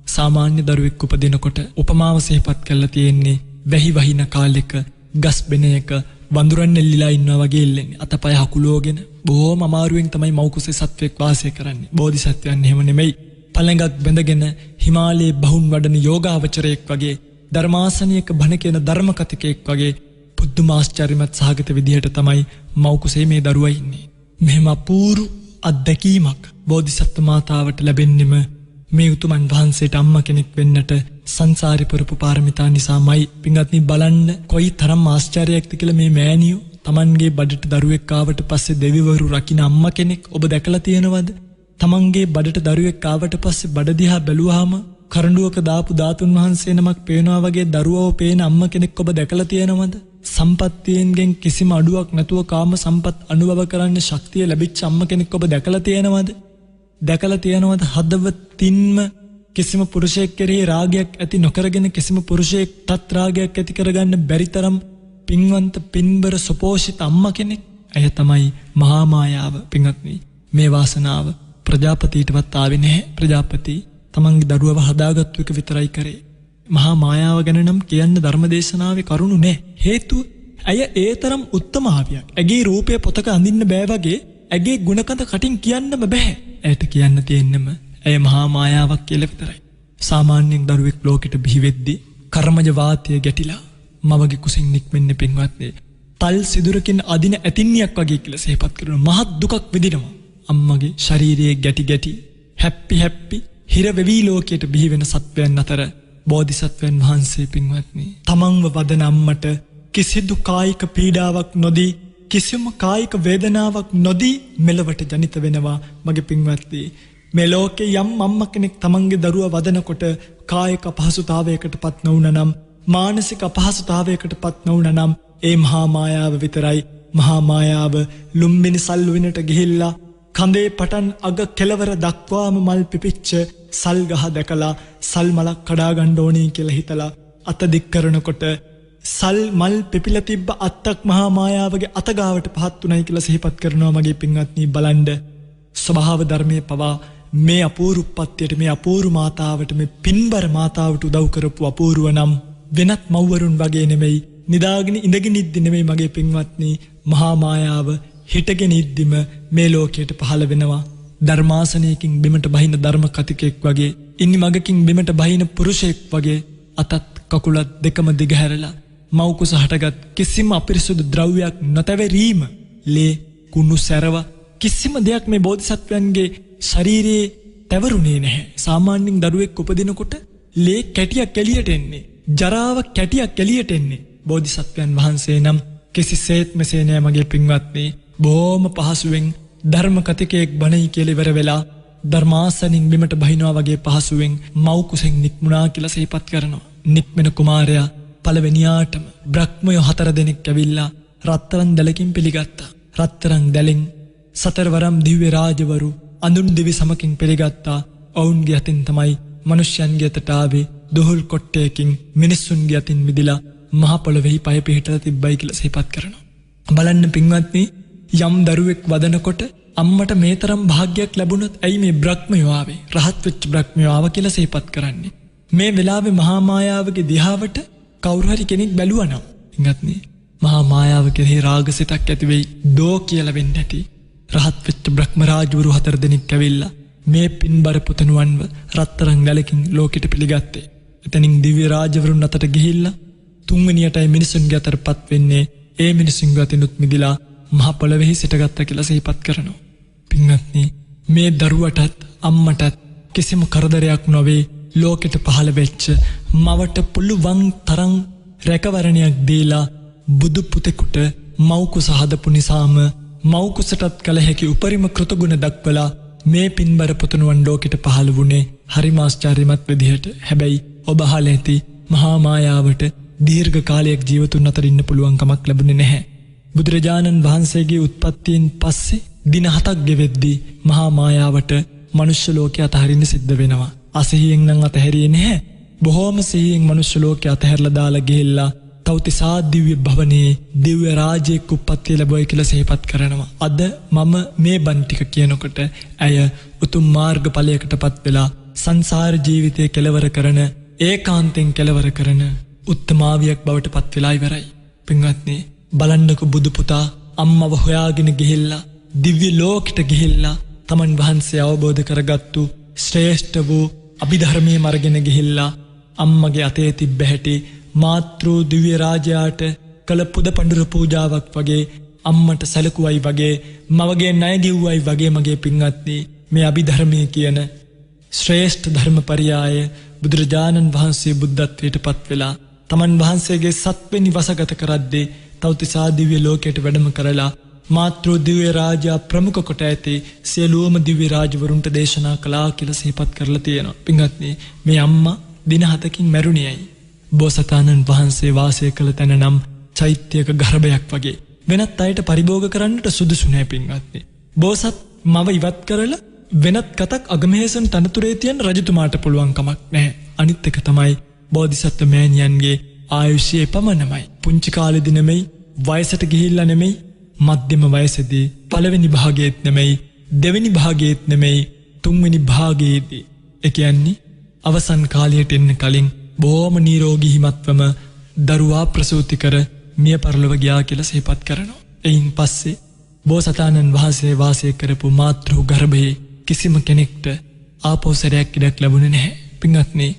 සාමාන්‍ය දරුවෙක් උපදිනකොට උපමාව සිහිපත් කරලා තියෙන්නේ වැහි වහින කාලෙක ගස් බෙනයක වඳුරන් එල්ලිලා ඉන්නවා වගේ එල්ලෙන්නේ. අතපය හකුලෝගෙන බොහොම අමාරුවෙන් තමයි මව් කුසේ සත්වෙක් වාසය කරන්නේ. බෝධිසත්වයන් එහෙම නෙමෙයි. පළඟක් බැඳගෙන හිමාලයේ බහුන් වඩන යෝගාවචරයෙක් වගේ ධර්මාසනයක බණ කියන ධර්ම කතිකයෙක් වගේ බුද්ධමාශ්චර්යමත් සහගත විදිහට තමයි මව් කුසේ මේ දරුවා ඉන්නේ. මෙහෙම අපූර්ව අත්දැකීමක් බෝධිසත්ව මාතාවට ලැබෙන්නෙම මේ උතුමන් වහන්සේට අම්මා කෙනෙක් වෙන්නට සංසාරේ පුරපු පාරමිතා නිසාමයි. පින්වත්නි බලන්න කොයි තරම් ආශ්චර්යයක්ද කියලා මේ මෑණියෝ තමන්ගේ බඩට දරුවෙක් ආවට පස්සේ දෙවිවරු රකින්න අම්මා කෙනෙක් ඔබ දැකලා තියෙනවද? තමන්ගේ බඩට දරුවෙක් ආවට පස්සේ බඩ දිහා බැලුවාම කරඬුවක දාපු ධාතුන් වහන්සේ නමක් පේනවා වගේ දරුවව පේන අම්මා කෙනෙක් ඔබ දැකලා තියෙනවද? සම්පත්තියෙන් කිසිම අඩුවක් නැතුව කාම සම්පත් අනුභව කරන්න ශක්තිය ලැබිච්ච අම්මා කෙනෙක් ඔබ දැකලා තියෙනවද? දැකලා තියෙනවද හදවතින්ම කිසිම පුරුෂයෙක් කෙරෙහි රාගයක් ඇති නොකරගෙන කිසිම පුරුෂයෙක්ටත් රාගයක් ඇති කරගන්න බැරි තරම් පින්වන්ත පින්බර සුපෝෂිත අම්මා කෙනෙක්? ඇය තමයි මහා මායාව. පින්වත්නි මේ වාසනාව ප්‍රජාපතිටවත් ආවේ නැහැ. ප්‍රජාපති තමන්ගේ දරුවව හදාගත්තු එක විතරයි කරේ. මහා මායාව ගැන නම් කියන්න ධර්මදේශනාවේ කරුණු නැහැ. හේතුව ඇය ඒ තරම් උත්තමාවියක්. ඇගේ රූපය පොතක අඳින්න බෑ වගේ ඇගේ ගුණකඳ කටින් කියන්නම බෑ. ඇයට කියන්න තියෙන්නම ඇය මහා මායාවක් කියලා විතරයි. සාමාන්‍යයෙන් දරුවෙක් ලෝකෙට බිහි වෙද්දී කර්මජ වාතය ගැටිලා මවගේ කුසින් නික්මෙන්නේ පින්වත්නි තල් සිදුරකින් අදින ඇතින්නියක් වගේ කියලා සිහිපත් කරන මහත් දුකක් විඳිනවා. අම්මගේ ශරීරයේ ගැටි හැප්පි හිර වෙවි ලෝකයට බිහි වෙන සත්වයන් අතර බෝධිසත්වයන් වහන්සේ පින්වත්නි තමන්ව වදන අම්මට කිසිදු කායික පීඩාවක් නොදී කිසිම කායික වේදනාවක් නොදී මෙලවට ජනිත වෙනවා. මගේ පින්වත්නි මේ ලෝකේ යම් අම්ම කෙනෙක් තමන්ගේ දරුවා වදනකොට කායික අපහසුතාවයකටපත් නොවුනනම් මානසික අපහසුතාවයකටපත් නොවුනනම් ඒ මහා මායාව විතරයි. මහා මායාව ලුම්බිනි සල් විනට ගිහිල්ලා කඳේ පටන් අග කෙලවර දක්වාම මල් පිපිච්ච සල් ගහ දැකලා සල් මලක් කඩා ගන්න ඕනේ කියලා හිතලා අත දික් කරනකොට සල් මල් පිපිලා තිබ්බ අත්තක් මහා මායාවගේ අත ගාවට පහත් උනායි කියලා සිහිපත් කරනවා. මගේ පින්වත්නි බලන්න ස්වභාව ධර්මයේ පවා මේ අපූර්වපත්‍යයට මේ අපූර්ව මාතාවට මේ පින්බර මාතාවට උදව් කරපු අපූර්ව නම් වෙනත් මව්වරුන් වගේ නෙමෙයි නිදාගෙන ඉඳගෙන ඉද්දි නෙමෙයි මගේ පින්වත්නි මහා මායාව හිටගෙන ඉද්දිම මේ ලෝකයට පහළ වෙනවා. ධර්මාසනයකින් බිමට බහින ධර්ම කතිකෙක් වගේ ඉන්නි මගකින් බිමට බහින පුරුෂයෙක් වගේ අතත් කකුලත් දෙකම දිගහැරලා මව් කුස හටගත් කිසිම අපිරිසුදු ද්‍රව්‍යයක් නොතැවරීම ලේ කුණු සැරව කිසිම දෙයක් මේ බෝධිසත්වයන්ගේ ශරීරයේ තැවරුනේ නැහැ. සාමාන්‍යයෙන් දරුවෙක් උපදිනකොට ලේ කැටියක් එළියට එන්නේ, ජරාව කැටියක් එළියට එන්නේ. බෝධිසත්වයන් වහන්සේ නම් කිසිසේත් මෙසේ නෑ මගේ පින්වත්නි. බොහොම පහසුවෙන් ධර්ම කතිකයෙක් බණයි කියලා ඉවර වෙලා ධර්මාසනින් බිමට බහිනවා වගේ පහසුවෙන් මව් කුසෙන් නික්මුණා කියලා සිහිපත් කරනවා. නික්මෙන කුමාරයා පළවෙනියාටම බ්‍රහ්මයෝ 4 දෙනෙක් ඇවිල්ලා රත්තරන් දැලකින් පිළිගත්තා. රත්තරන් දැලෙන් සතරවරම් දිව්‍ය රාජවරු අඳුන් දිවි සමකින් පිළිගත්තා. ඔවුන්ගේ අතින් තමයි මිනිස්යන්ගේ අතට ආවේ දොහල් කොට්ටයකින් මිනිස්සුන්ගේ අතින් මිදිලා මහ පොළොවේහි පය පිහිටලා තිබ්බයි කියලා සිහිපත් කරනවා. බලන්න පින්වත්නි යම් දරුවෙක් වදනකොට අම්මට මේ තරම් භාග්යක් ලැබුණොත් ඇයි මේ බ්‍රහ්මයෝ ආවේ රහත් වෙච්ච බ්‍රහ්මයෝ ආව කියලා සිහිපත් කරන්නේ. මේ වෙලාවේ මහා මායාවගේ දිහාවට කවුරු හරි කෙනෙක් බැලුවා නම් පින්වත්නි මහා මායාව කෙරෙහි රාගසිතක් ඇති වෙයි. දෝ කියලා වෙන්නේ නැති රහත් වෙච්ච බ්‍රහ්ම රාජවරු 4 දෙනෙක් ඇවිල්ලා මේ පින්බර පුතණුවන්ව රත්තරන් දැලකින් ලෝකෙට පිළිගත්තේ. එතනින් දිව්‍ය රාජවරුන් අතට ගිහිල්ලා තුන්වෙනියටයි මිනිසුන්ගේ අතරපත් වෙන්නේ. ඒ මිනිසුන්ගේ අතිනුත් මිදිලා මහ පොළොවේහි සිටගත්තා කියලා සිහිපත් කරනවා. පින්වත්නි මේ දරුවටත් අම්මටත් කිසිම කරදරයක් නොවේ ලෝකෙට පහළ වෙච්ච මවට පුළුවන් තරම් රැකවරණයක් දීලා බුදු පුතෙකුට මව් කුස හදපු නිසාම මව් කුසටත් කළ හැකි උපරිම කෘතගුණ දක්වලා මේ පින්බර පුතණුවන් ලෝකෙට පහළ වුණේ හරිම ආශ්චර්යමත් විදිහට. හැබැයි ඔබ අහලා ඇති මහා මායාවට දීර්ඝ කාලයක් ජීවතුන් අතර ඉන්න පුළුවන් කමක් ලැබුණේ නැහැ. බුදුරජාණන් වහන්සේගේ උත්පත්තියෙන් පස්සේ දින 7ක් ගෙවෙද්දී මහා මායාවට මනුෂ්‍ය ලෝකය අතහරින්න සිද්ධ වෙනවා. අසහියෙන් නම් අතහැරියේ නැහැ. බොහෝම සිහියෙන් මනුෂ්‍ය ලෝකය අතහැරලා දාලා ගිහිල්ලා තවතිසා දිව්‍ය භවනයේ දිව්‍ය රාජ්‍යයක උප්පත්තිය ලැබුවයි කියලා සිහිපත් කරනවා. අද මම මේ බන් ටික කියනකොට ඇය උතුම් මාර්ගඵලයකටපත් වෙලා සංසාර ජීවිතය කෙලවර කරන ඒකාන්තයෙන් කෙලවර කරන උත්තමාවියක් බවට පත් වෙලා ඉවරයි. පින්වත්නි බලන්නක බුදු පුතා අම්මව හොයාගෙන ගිහිල්ලා දිව්‍ය ලෝකෙට ගිහිල්ලා තමන් වහන්සේ අවබෝධ කරගත්තු ශ්‍රේෂ්ඨ වූ අභිධර්මයේ මර්ගෙන ගිහිල්ලා අම්මගේ අතේ තිබ්බ හැටි මාතෘ දිව්‍ය රාජයාට කළ පුද පඬුර පූජාවක් වගේ අම්මට සැලකුවයි වගේ මවගේ ණය ගෙව්වයි වගේ මගේ පින්වත්නි මේ අභිධර්මයේ කියන ශ්‍රේෂ්ඨ ධර්මපරියාය බුදුරජාණන් වහන්සේ බුද්ධත්වයට පත් වෙලා තමන් වහන්සේගේ 7 වෙනි වසගත කරද්දී තවතිසා දිව්‍ය ලෝකයට වැඩම කරලා මාතෘ දිව්‍ය රාජා ප්‍රමුඛ කොට ඇති සියලුම දිව්‍ය රාජවරුන්ට දේශනා කළා කියලා සිහිපත් කරලා තියෙනවා. පින්වත්නි මේ අම්මා දින 7කින් මැරුණියයි. බෝසතාණන් වහන්සේ වාසය කළ තැන නම් චෛත්‍යයක ගර්භයක් වගේ. වෙනත් අයට පරිභෝග කරන්නට සුදුසු නැහැ පින්වත්නි. බෝසත් මව ඉවත් කරලා වෙනත් කතක් අගමහේසන් තනතුරේ තියන රජතුමාට පුළුවන් කමක් නැහැ. අනිත් එක තමයි බෝධිසත්ව මෑණියන්ගේ ආයුෂය පමණමයි. පුංචි කාලෙදි නෙමෙයි, වයසට ගිහිල්ලා නෙමෙයි, මධ්‍යම වයසේදී පළවෙනි භාගයේත් නෙමෙයි, දෙවෙනි භාගයේත් නෙමෙයි, තුන්වෙනි භාගයේදී. ඒ කියන්නේ අවසන් කාලයට එන්න කලින් බොහොම නිරෝගී හිමත්වම දරුවා ප්‍රසූති කර මිය පරලොව ගියා කියලා සිහිපත් කරනවා. එයින් පස්සේ බෝසතාණන් වහන්සේ වාසය කරපු මාතෘ ගර්භයේ කිසිම කෙනෙක්ට ආපෞසරයක් ඉඩක් ලැබුණේ නැහැ. පින්වත්නි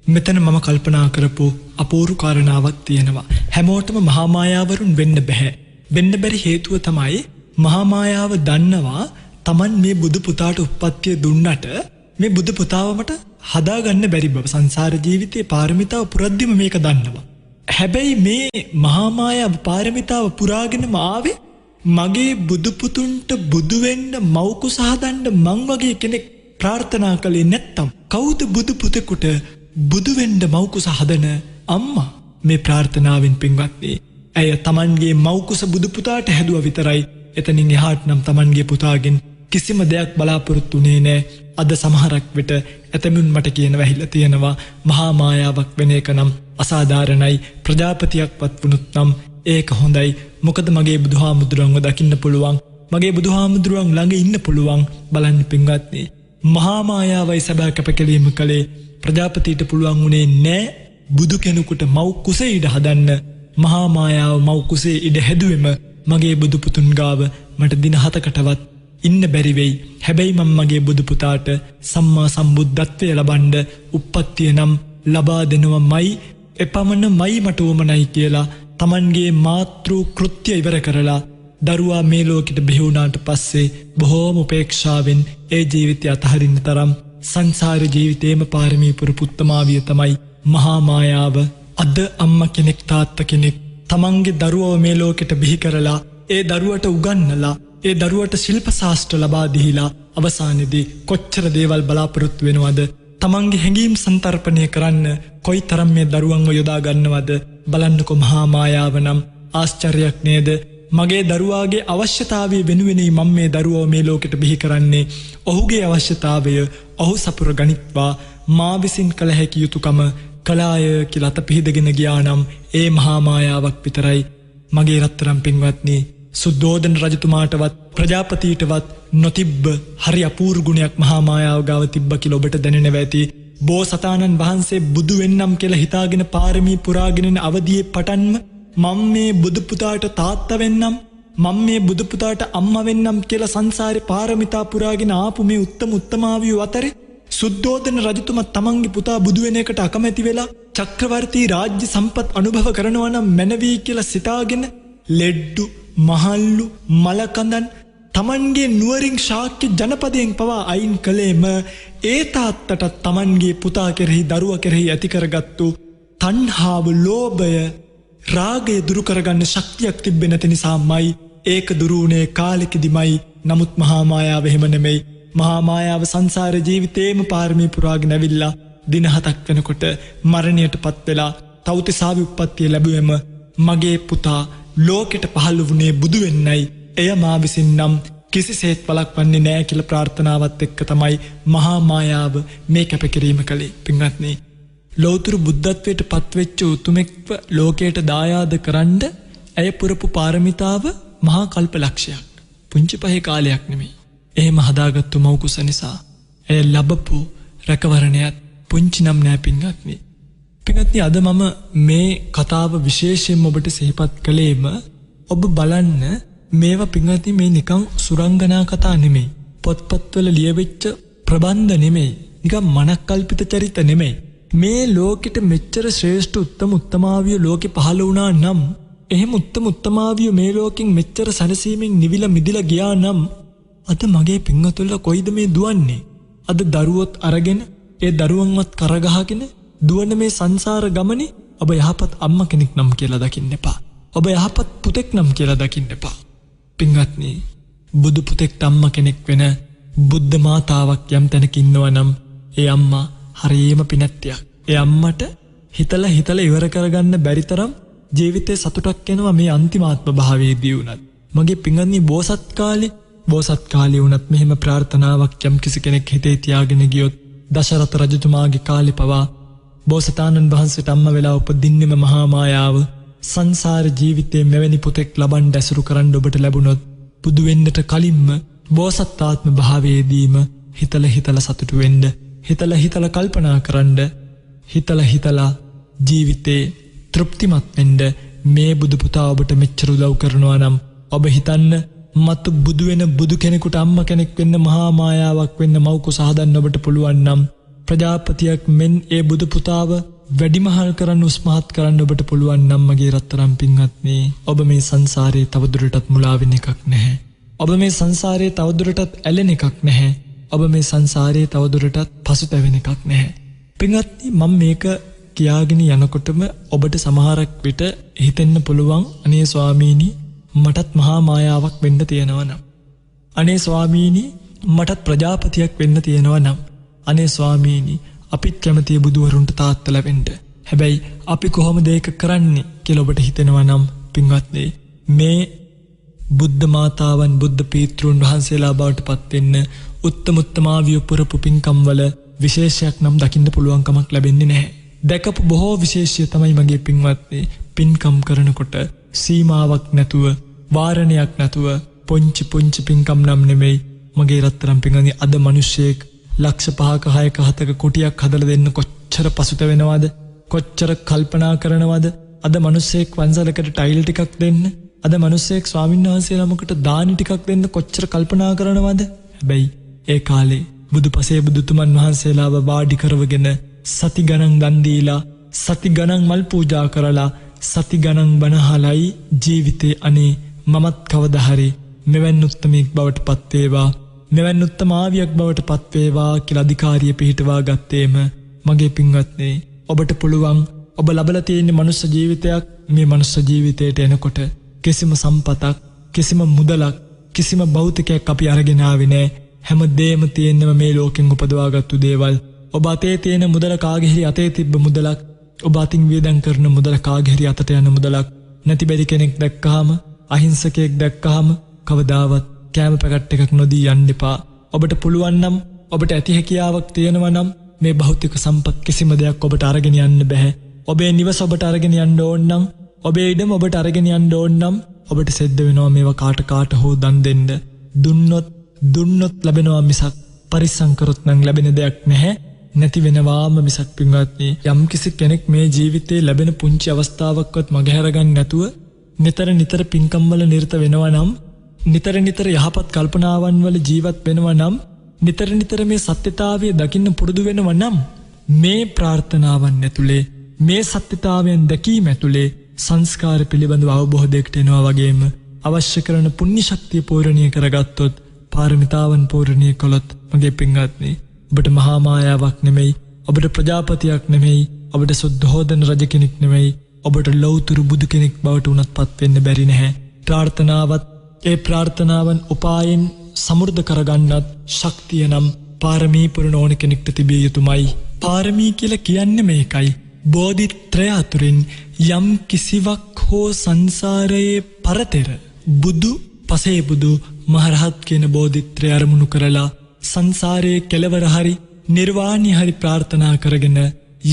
මෙතන මම කල්පනා කරපු අපූර්ව කාරණාවක් තියෙනවා. හැමෝටම මහා මායාවරුන් වෙන්න බෑ. වෙන්න බැරි හේතුව තමයි මහා මායාව දන්නවා Taman මේ බුදු පුතාට උප්පත්තිය දුන්නට මේ බුදු පුතාවමට හදාගන්න බැරි බව. සංසාර ජීවිතයේ පාරමිතාව පුරද්දිම මේක දන්නවා. හැබැයි මේ මහා මායාව පාරමිතාව පුරාගෙනම ආවේ මගේ බුදු පුතුන්ට බුදු වෙන්න මව්කුස හදන්න මං වගේ කෙනෙක් ප්‍රාර්ථනා කළේ නැත්තම් කවුද බුදු පුතෙකුට බුදු වෙන්න මව්කුස හදන අම්මා? මේ ප්‍රාර්ථනාවෙන් පින්වත්නි ඇය Tamanගේ මව්කුස බුදු පුතාට හැදුවා විතරයි. එතනින් එහාට නම් Tamanගේ පුතාගෙන් කිසිම දෙයක් බලාපොරොත්තු වෙන්නේ නැහැ. අද සමහරක් විට ඇතමුන් මට කියනවා ඇහිලා තියෙනවා මහා මායාවක් වෙන එක නම් අසාධාරණයි, ප්‍රජාපතියක්වත් වුණොත් නම් ඒක හොඳයි. මොකද මගේ බුදුහාමුදුරන්ව දකින්න පුළුවන්, මගේ බුදුහාමුදුරන් ළඟ ඉන්න පුළුවන්. බලන්න පින්වත්නි මහා මායාවයි සබා කැපකිරීම කලේ ප්‍රජාපතියට පුළුවන් වුණේ නැහැ බුදු කෙනෙකුට මව් කුසේ ඉඩ හදන්න. මහා මායාව මව් කුසේ ඉඩ හැදුවෙම මගේ බුදු පුතුන් ගාව මට දින 7කටවත් ඉන්න බැරි වෙයි. හැබැයි මම මගේ බුදු පුතාට සම්මා සම්බුද්ධත්වය ලබන්න උප්පත්තිය නම් ලබා දෙනවමයි, එපමණමයි මට උවමනයි කියලා Tamanගේ මාතෘ කෘත්‍ය ඉවර කරලා දරුවා මේ ලෝකෙට බිහි වුණාට පස්සේ බොහෝම උපේක්ෂාවෙන් ඒ ජීවිතය අතහරින්න තරම් සංසාර ජීවිතේම පාරමී පුරපු උත්තමාවිය තමයි මහා මායාව. අද අම්මා කෙනෙක් තාත්තා කෙනෙක් තමන්ගේ දරුවව මේ ලෝකෙට බිහි කරලා ඒ දරුවට උගන්වලා ඒ දරුවට ශිල්ප ශාස්ත්‍ර ලබා දීලා අවසානයේදී කොච්චර දේවල් බලාපොරොත්තු වෙනවද? තමන්ගේ හැඟීම් සන්තරපණය කරන්න කොයිතරම් මේ දරුවන්ව යොදා ගන්නවද? බලන්නකො මහා මායාව නම් ආශ්චර්යයක් නේද? මගේ දරුවාගේ අවශ්‍යතාවය වෙනුවෙනයි මම මේ දරුවව මේ ලෝකෙට බිහි කරන්නේ. ඔහුගේ අවශ්‍යතාවය ඔහු සපුර ගනිත්වා මා විසින් කළ හැකි යුතුයකම කලාය කියලා අත පිහිදගෙන ගියා නම් ඒ මහා මායාවක් විතරයි. මගේ රත්තරන් පින්වත්නි සුද්ධෝදන රජතුමාටවත් ප්‍රජාපතියටවත් නොතිබ්බ හරි අපූර්ව ගුණයක් මහා මායාව ගාව තිබ්බ කියලා ඔබට දැනෙනව ඇති. බෝසතාණන් වහන්සේ බුදු වෙන්නම් කියලා හිතාගෙන පාරමී පුරාගෙන අවදියේ පටන්ම මම මේ බුදු පුතාට තාත්තා වෙන්නම්, මම මේ බුදු පුතාට අම්මා වෙන්නම් කියලා සංසාරේ පාරමිතා පුරාගෙන ආපු මේ උත්තමාවියෝ අතරේ සුද්ධෝදන රජතුමා තමන්ගේ පුතා බුදු වෙන එකට අකමැති වෙලා චක්‍රවර්ති රාජ්‍ය සම්පත් අනුභව කරනවා නම් මැනවි කියලා සිතාගෙන ලෙඩ්ඩු මහල්ලු මලකඳන් තමන්ගේ නුවරින් ශාක්‍ය ජනපදයෙන් පවා අයින් කළේම ඒ තාත්තට තමන්ගේ පුතා කෙරෙහි දරුවා කෙරෙහි ඇති කරගත්තු තණ්හාව, ලෝභය, රාගය දුරු කරගන්න ශක්තියක් තිබෙන්නේ නැති නිසාමයි ඒක දුරුුනේ කාලෙකදිමයි. නමුත් මහා මායාව එහෙම නෙමෙයි. මහා මායාව සංසාර ජීවිතේම පාරමී පුරාගෙන ඇවිල්ලා දින 7ක් වෙනකොට මරණයටපත් වෙලා තවුතිසාවි උප්පත්තිය ලැබුවෙම මගේ පුතා ලෝකෙට පහළ වුණේ බුදු වෙන්නයි. එය මා විසින් නම් කිසිසේත් වළක්වන්නේ නැහැ කියලා ප්‍රාර්ථනාවත් එක්ක තමයි මහා මායාව මේ කැපකිරීම කළේ. පින්වත්නි ලෞතර බුද්ධත්වයට පත්වෙච්ච උතුමෙක්ව ලෝකයට දායාද කරන්න ඇය පුරපු පාරමිතාව මහා කල්පලක්ෂයක්. පුංචි පහේ කාලයක් නෙමෙයි. එහෙම හදාගත්තු මව්කුස නිසා ඇය ලැබපු රැකවරණයත් පුංචි නම් නෑ පින්වත්නි. පින්වත්නි අද මම මේ කතාව විශේෂයෙන් ඔබට සිහිපත් කළේම ඔබ බලන්න මේවා පින්වත්නි මේ නිකන් සුරංගනා කතා නෙමෙයි. පොත්පත්වල ලියවෙච්ච ප්‍රබන්ධ නෙමෙයි. නිකන් මනක්කල්පිත චරිත නෙමෙයි. මේ ලෝකෙට මෙච්චර ශ්‍රේෂ්ඨ උත්තමාවිය ලෝකෙ පහළ වුණා නම් එහෙම උත්තමාවිය මේ ලෝකෙන් මෙච්චර සැනසීමෙන් නිවිලා මිදිලා ගියා නම් අද මගේ පින්වතුන්ලා කොයිද මේ දුවන්නේ? අද දරුවොත් අරගෙන ඒ දරුවන්වත් කරගහගෙන දුවන මේ සංසාර ගමනේ ඔබ යහපත් අම්මා කෙනෙක් නම් කියලා දකින්න එපා. ඔබ යහපත් පුතෙක් නම් කියලා දකින්න එපා. පින්වත්නි, බුදු පුතෙක් අම්මා කෙනෙක් වෙන බුද්ධ මාතාවක් යම් තැනක ඉන්නවා නම් ඒ අම්මා හරියම පිනැත්තියක්. ඒ අම්මට හිතලා ඉවර කරගන්න බැරි තරම් ජීවිතේ සතුටක් එනවා මේ අන්තිමාත්ම භාවයේදී උනත්. මගේ පින්වත්නි, බෝසත් කාලේ උනත් මෙහෙම ප්‍රාර්ථනාවක් යම් කිසි කෙනෙක් හිතේ තියාගෙන ගියොත් දශරථ රජතුමාගේ කාලේ පවා බෝසතාණන් වහන්සේට අම්මා වෙලා උපදින්නෙම මහා මායාව සංසාර ජීවිතේ මෙවැනි පුතෙක් ලබන්න ඇසුරු කරන්න ඔබට ලැබුණොත් බුදු වෙන්නට කලින්ම බෝසත්ාත්ම භාවයේදීම හිතලා සතුටු වෙන්න, හිතලා කල්පනා කරන්න, හිතලා ජීවිතේ තෘප්තිමත් වෙන්න මේ බුදු පුතා ඔබට මෙච්චර උදව් කරනවා නම් ඔබ හිතන්න මතු බුදු වෙන බුදු කෙනෙකුට අම්මා කෙනෙක් වෙන්න, මහා මායාවක් වෙන්න, මව් කුස හදන්න ඔබට පුළුවන් නම් ප්‍රජාපතියක් මෙන් ඒ බුදු පුතාව වැඩිමහල් කරන්න, උස්මහත් කරන්න ඔබට පුළුවන් නම් මගේ රත්තරන් පින්වත්නි, ඔබ මේ සංසාරේ තවදුරටත් මුලා වෙන එකක් නැහැ. ඔබ මේ සංසාරේ තවදුරටත් ඇලෙන එකක් නැහැ. ඔබ මේ සංසාරේ තවදුරටත් පසුතැවෙන එකක් නැහැ. පින්වත්නි, මම මේක කියාගෙන යනකොටම ඔබට සමහරක් විට හිතෙන්න පුළුවන්, අනේ ස්වාමීනි, මටත් මහා මායාවක් වෙන්න තියෙනවා නම්, අනේ ස්වාමීනි, මටත් ප්‍රජාපතියක් වෙන්න තියෙනවා නම්, අනේ ස්වාමීනි, අපිත් කැමතියි බුදුවරුන්ට තාත්තලා වෙන්න. හැබැයි අපි කොහොමද ඒක කරන්නේ කියලා ඔබට හිතෙනවා නම් පින්වත්නි, මේ බුද්ධ මාතාවන්, බුද්ධ පීත්‍රුන් වහන්සේලා බවට පත් වෙන්න උත්තමාවිය පුරපු පින්කම් වල විශේෂයක් නම් දකින්න පුළුවන් කමක් ලැබෙන්නේ නැහැ. දැකපු බොහෝ විශේෂය තමයි මගේ පින්වත්නි, පින්කම් කරනකොට සීමාවක් නැතුව, වාරණයක් නැතුව පුංචි පින්කම් නම් නෙමෙයි මගේ රත්තරන් පින්වත්නි, අද මිනිස්සෙක් ලක්ෂ 5ක 6ක 7ක කොටියක් හදලා දෙන්න කොච්චර පසුතැවෙනවද, කොච්චර කල්පනා කරනවද? අද මිනිස්සෙක් වංශලකට ටයිල් ටිකක් දෙන්න, අද මිනිස්සෙක් ස්වාමීන් වහන්සේ නමකට දානි ටිකක් දෙන්න කොච්චර කල්පනා කරනවද? හැබැයි ඒ කාලේ බුදුපසේ බුදුතුමන් වහන්සේලාව වාඩි කරවගෙන සති ගණන් දන් දීලා, සති ගණන් මල් පූජා කරලා, සති ගණන් බණහලයි ජීවිතේ අනේ මමත් කවදා හරි මෙවන් උත්තමෙක් බවට පත් වේවා, මෙවන් උත්තමාවියක් බවට පත් වේවා කියලා අධිකාරිය පිහිටවා ගත්තේම මගේ පින්වත්නි, ඔබට පුළුවන්, ඔබ ලබලා තියෙන මනුස්ස ජීවිතයක්, මේ මනුස්ස ජීවිතයට එනකොට කිසිම සම්පතක්, කිසිම මුදලක්, කිසිම භෞතිකයක් අපි අරගෙන ආවේ නැහැ. හැම දෙයක්ම තියෙනම මේ ලෝකෙන් උපදවාගත්තු දේවල්. ඔබ අතේ තියෙන මුදල කාගේ හරි අතේ තිබ්බ මුදලක්, ඔබ අතින් වියදම් කරන මුදල කාගේ හරි අතට යන මුදලක්. නැති බැරි කෙනෙක් දැක්කහම, අහිංසකයෙක් දැක්කහම කවදාවත් කෑම පැකට් එකක් නොදී යන්න එපා. ඔබට පුළුවන් නම්, ඔබට ඇති හැකියාවක් තියෙනවා නම් මේ භෞතික සම්පත් කිසිම දෙයක් ඔබට අරගෙන යන්න බෑ. ඔබේ නිවස ඔබට අරගෙන යන්න ඕන නම්, ඔබේ ඉඩම ඔබට අරගෙන යන්න ඕන නම් ඔබට සිද්ධ වෙනවා මේවා කාට හෝ දන් දෙන්න. දුන්නොත් ලැබෙනවා මිසක් පරිස්සම් කරොත් නම් ලැබෙන දෙයක් නැහැ. නැති වෙනවාම මිසක් පින්වත්නි, යම් කිසි කෙනෙක් මේ ජීවිතේ ලැබෙන පුංචි අවස්ථාවක්වත් මගහැර ගන්න නැතුව නිතර පින්කම් වල නිරත වෙනවා නම්, නිතර යහපත් කල්පනාවන් වල ජීවත් වෙනවා නම්, නිතර මේ සත්‍යතාවය දකින්න පුරුදු වෙනවා නම්, මේ ප්‍රාර්ථනාවන් ඇතුලේ, මේ සත්‍යතාවයන් දැකීම ඇතුලේ සංස්කාර පිළිබඳව අවබෝධයකට එනවා. වගේම අවශ්‍ය කරන පුණ්‍ය ශක්තිය පූර්ණීය කරගත්තොත්, පාරමිතාවන් පූර්ණීය කළොත් මගේ පින්වත්නි, ඔබට මහා මායාවක් නෙමෙයි, ඔබට ප්‍රජාපතියක් නෙමෙයි, ඔබට සුද්ධෝදන රජ කෙනෙක් නෙමෙයි, ඔබට ලෞතුරු බුදු කෙනෙක් බවට උනත් පත් වෙන්න බැරි නැහැ. ප්‍රාර්ථනාවත්, ඒ ප්‍රාර්ථනාවන් උපායෙන් සමෘද්ධ කරගන්නත් ශක්තිය නම් පාරමී පුරන ඕන කෙනෙක්ට තිබිය යුතුමයි. පාරමී කියලා කියන්නේ මේකයි. බෝධිත්‍රය අතුරින් යම් කිසිවක් හෝ සංසාරයේ පරතර බුදු, පසේ බුදු, මහරහත් කියන බෝධිත්‍රය අරමුණු කරලා සංසාරයේ කෙලවර හරි නිර්වාණය හරි ප්‍රාර්ථනා කරගෙන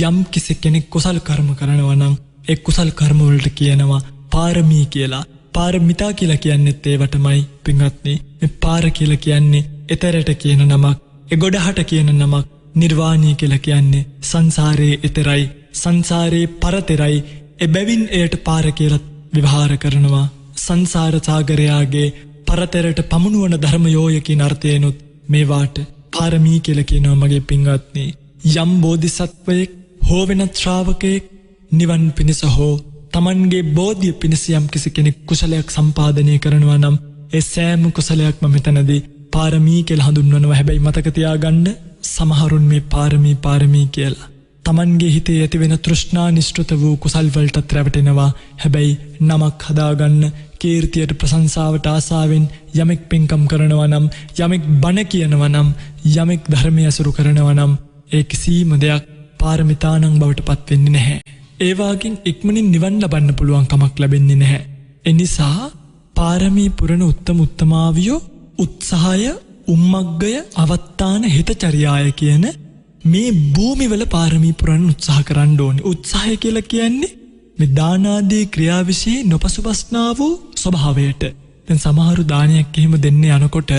යම් කිසි කෙනෙක් කුසල් කර්ම කරනවා නම් ඒ කුසල් කර්ම වලට කියනවා පාරමී කියලා. පාරමිතා කියලා කියන්නේත් ඒවටමයි පින්වත්නි. මේ පාර කියලා කියන්නේ එතරට කියන නමක්, එගොඩහට කියන නමක්. නිර්වාණය කියලා කියන්නේ සංසාරයේ එතරයි, සංසාරයේ පරතරයි. එබැවින් එයට පාර කියලා විවහාර කරනවා. සංසාර සාගරයාගේ පරතරට පමුණුවන ධර්මයෝය කියන අර්ථයෙන්ුත් මේවාට පාරමී කියලා කියනවා මගේ පින්වත්නි. යම් බෝධිසත්වයෙක් හෝ වෙනත් ශ්‍රාවකයෙක් නිවන් පිණිස හෝ තමන්ගේ බෝධිය පිණිස යම් කිසි කෙනෙක් කුසලයක් සම්පාදනය කරනවා නම් ඒ සෑම කුසලයක්ම මෙතනදී පාරමී කියලා හඳුන්වනවා. හැබැයි මතක තියාගන්න සමහරුන් මේ පාරමී කියලා තමන්ගේ හිතේ ඇති වෙන තෘෂ්ණා නිෂ්ඨත වූ කුසල් වලට රැවටෙනවා. හැබැයි නමක් හදාගන්න කීර්තියට ප්‍රශංසාවට ආසාවෙන් යමෙක් පින්කම් කරනවා නම්, යමෙක් බණ කියනවා නම්, යමෙක් ධර්මය අසුරු කරනවා නම් ඒ කිසිම දෙයක් පාරමිතානම් බවට පත් වෙන්නේ නැහැ. ඒ වාගින් ඉක්මනින් නිවන් ලබන්න පුළුවන් කමක් ලැබෙන්නේ නැහැ. ඒ නිසා පාරමී පුරණ උත්තමාවියෝ උත්සාහය, උම්මග්ගය, අවත්තාන, හිතචර්යාය කියන මේ භූමිවල පාරමී පුරන්න උත්සාහ කරන්න ඕනේ. උත්සාහය කියලා කියන්නේ මේ දානාදී ක්‍රියාවිෂයේ නොපසුබස්නා වූ ස්වභාවයට. දැන් සමහරු දානයක් එහෙම දෙන්නේ යනකොට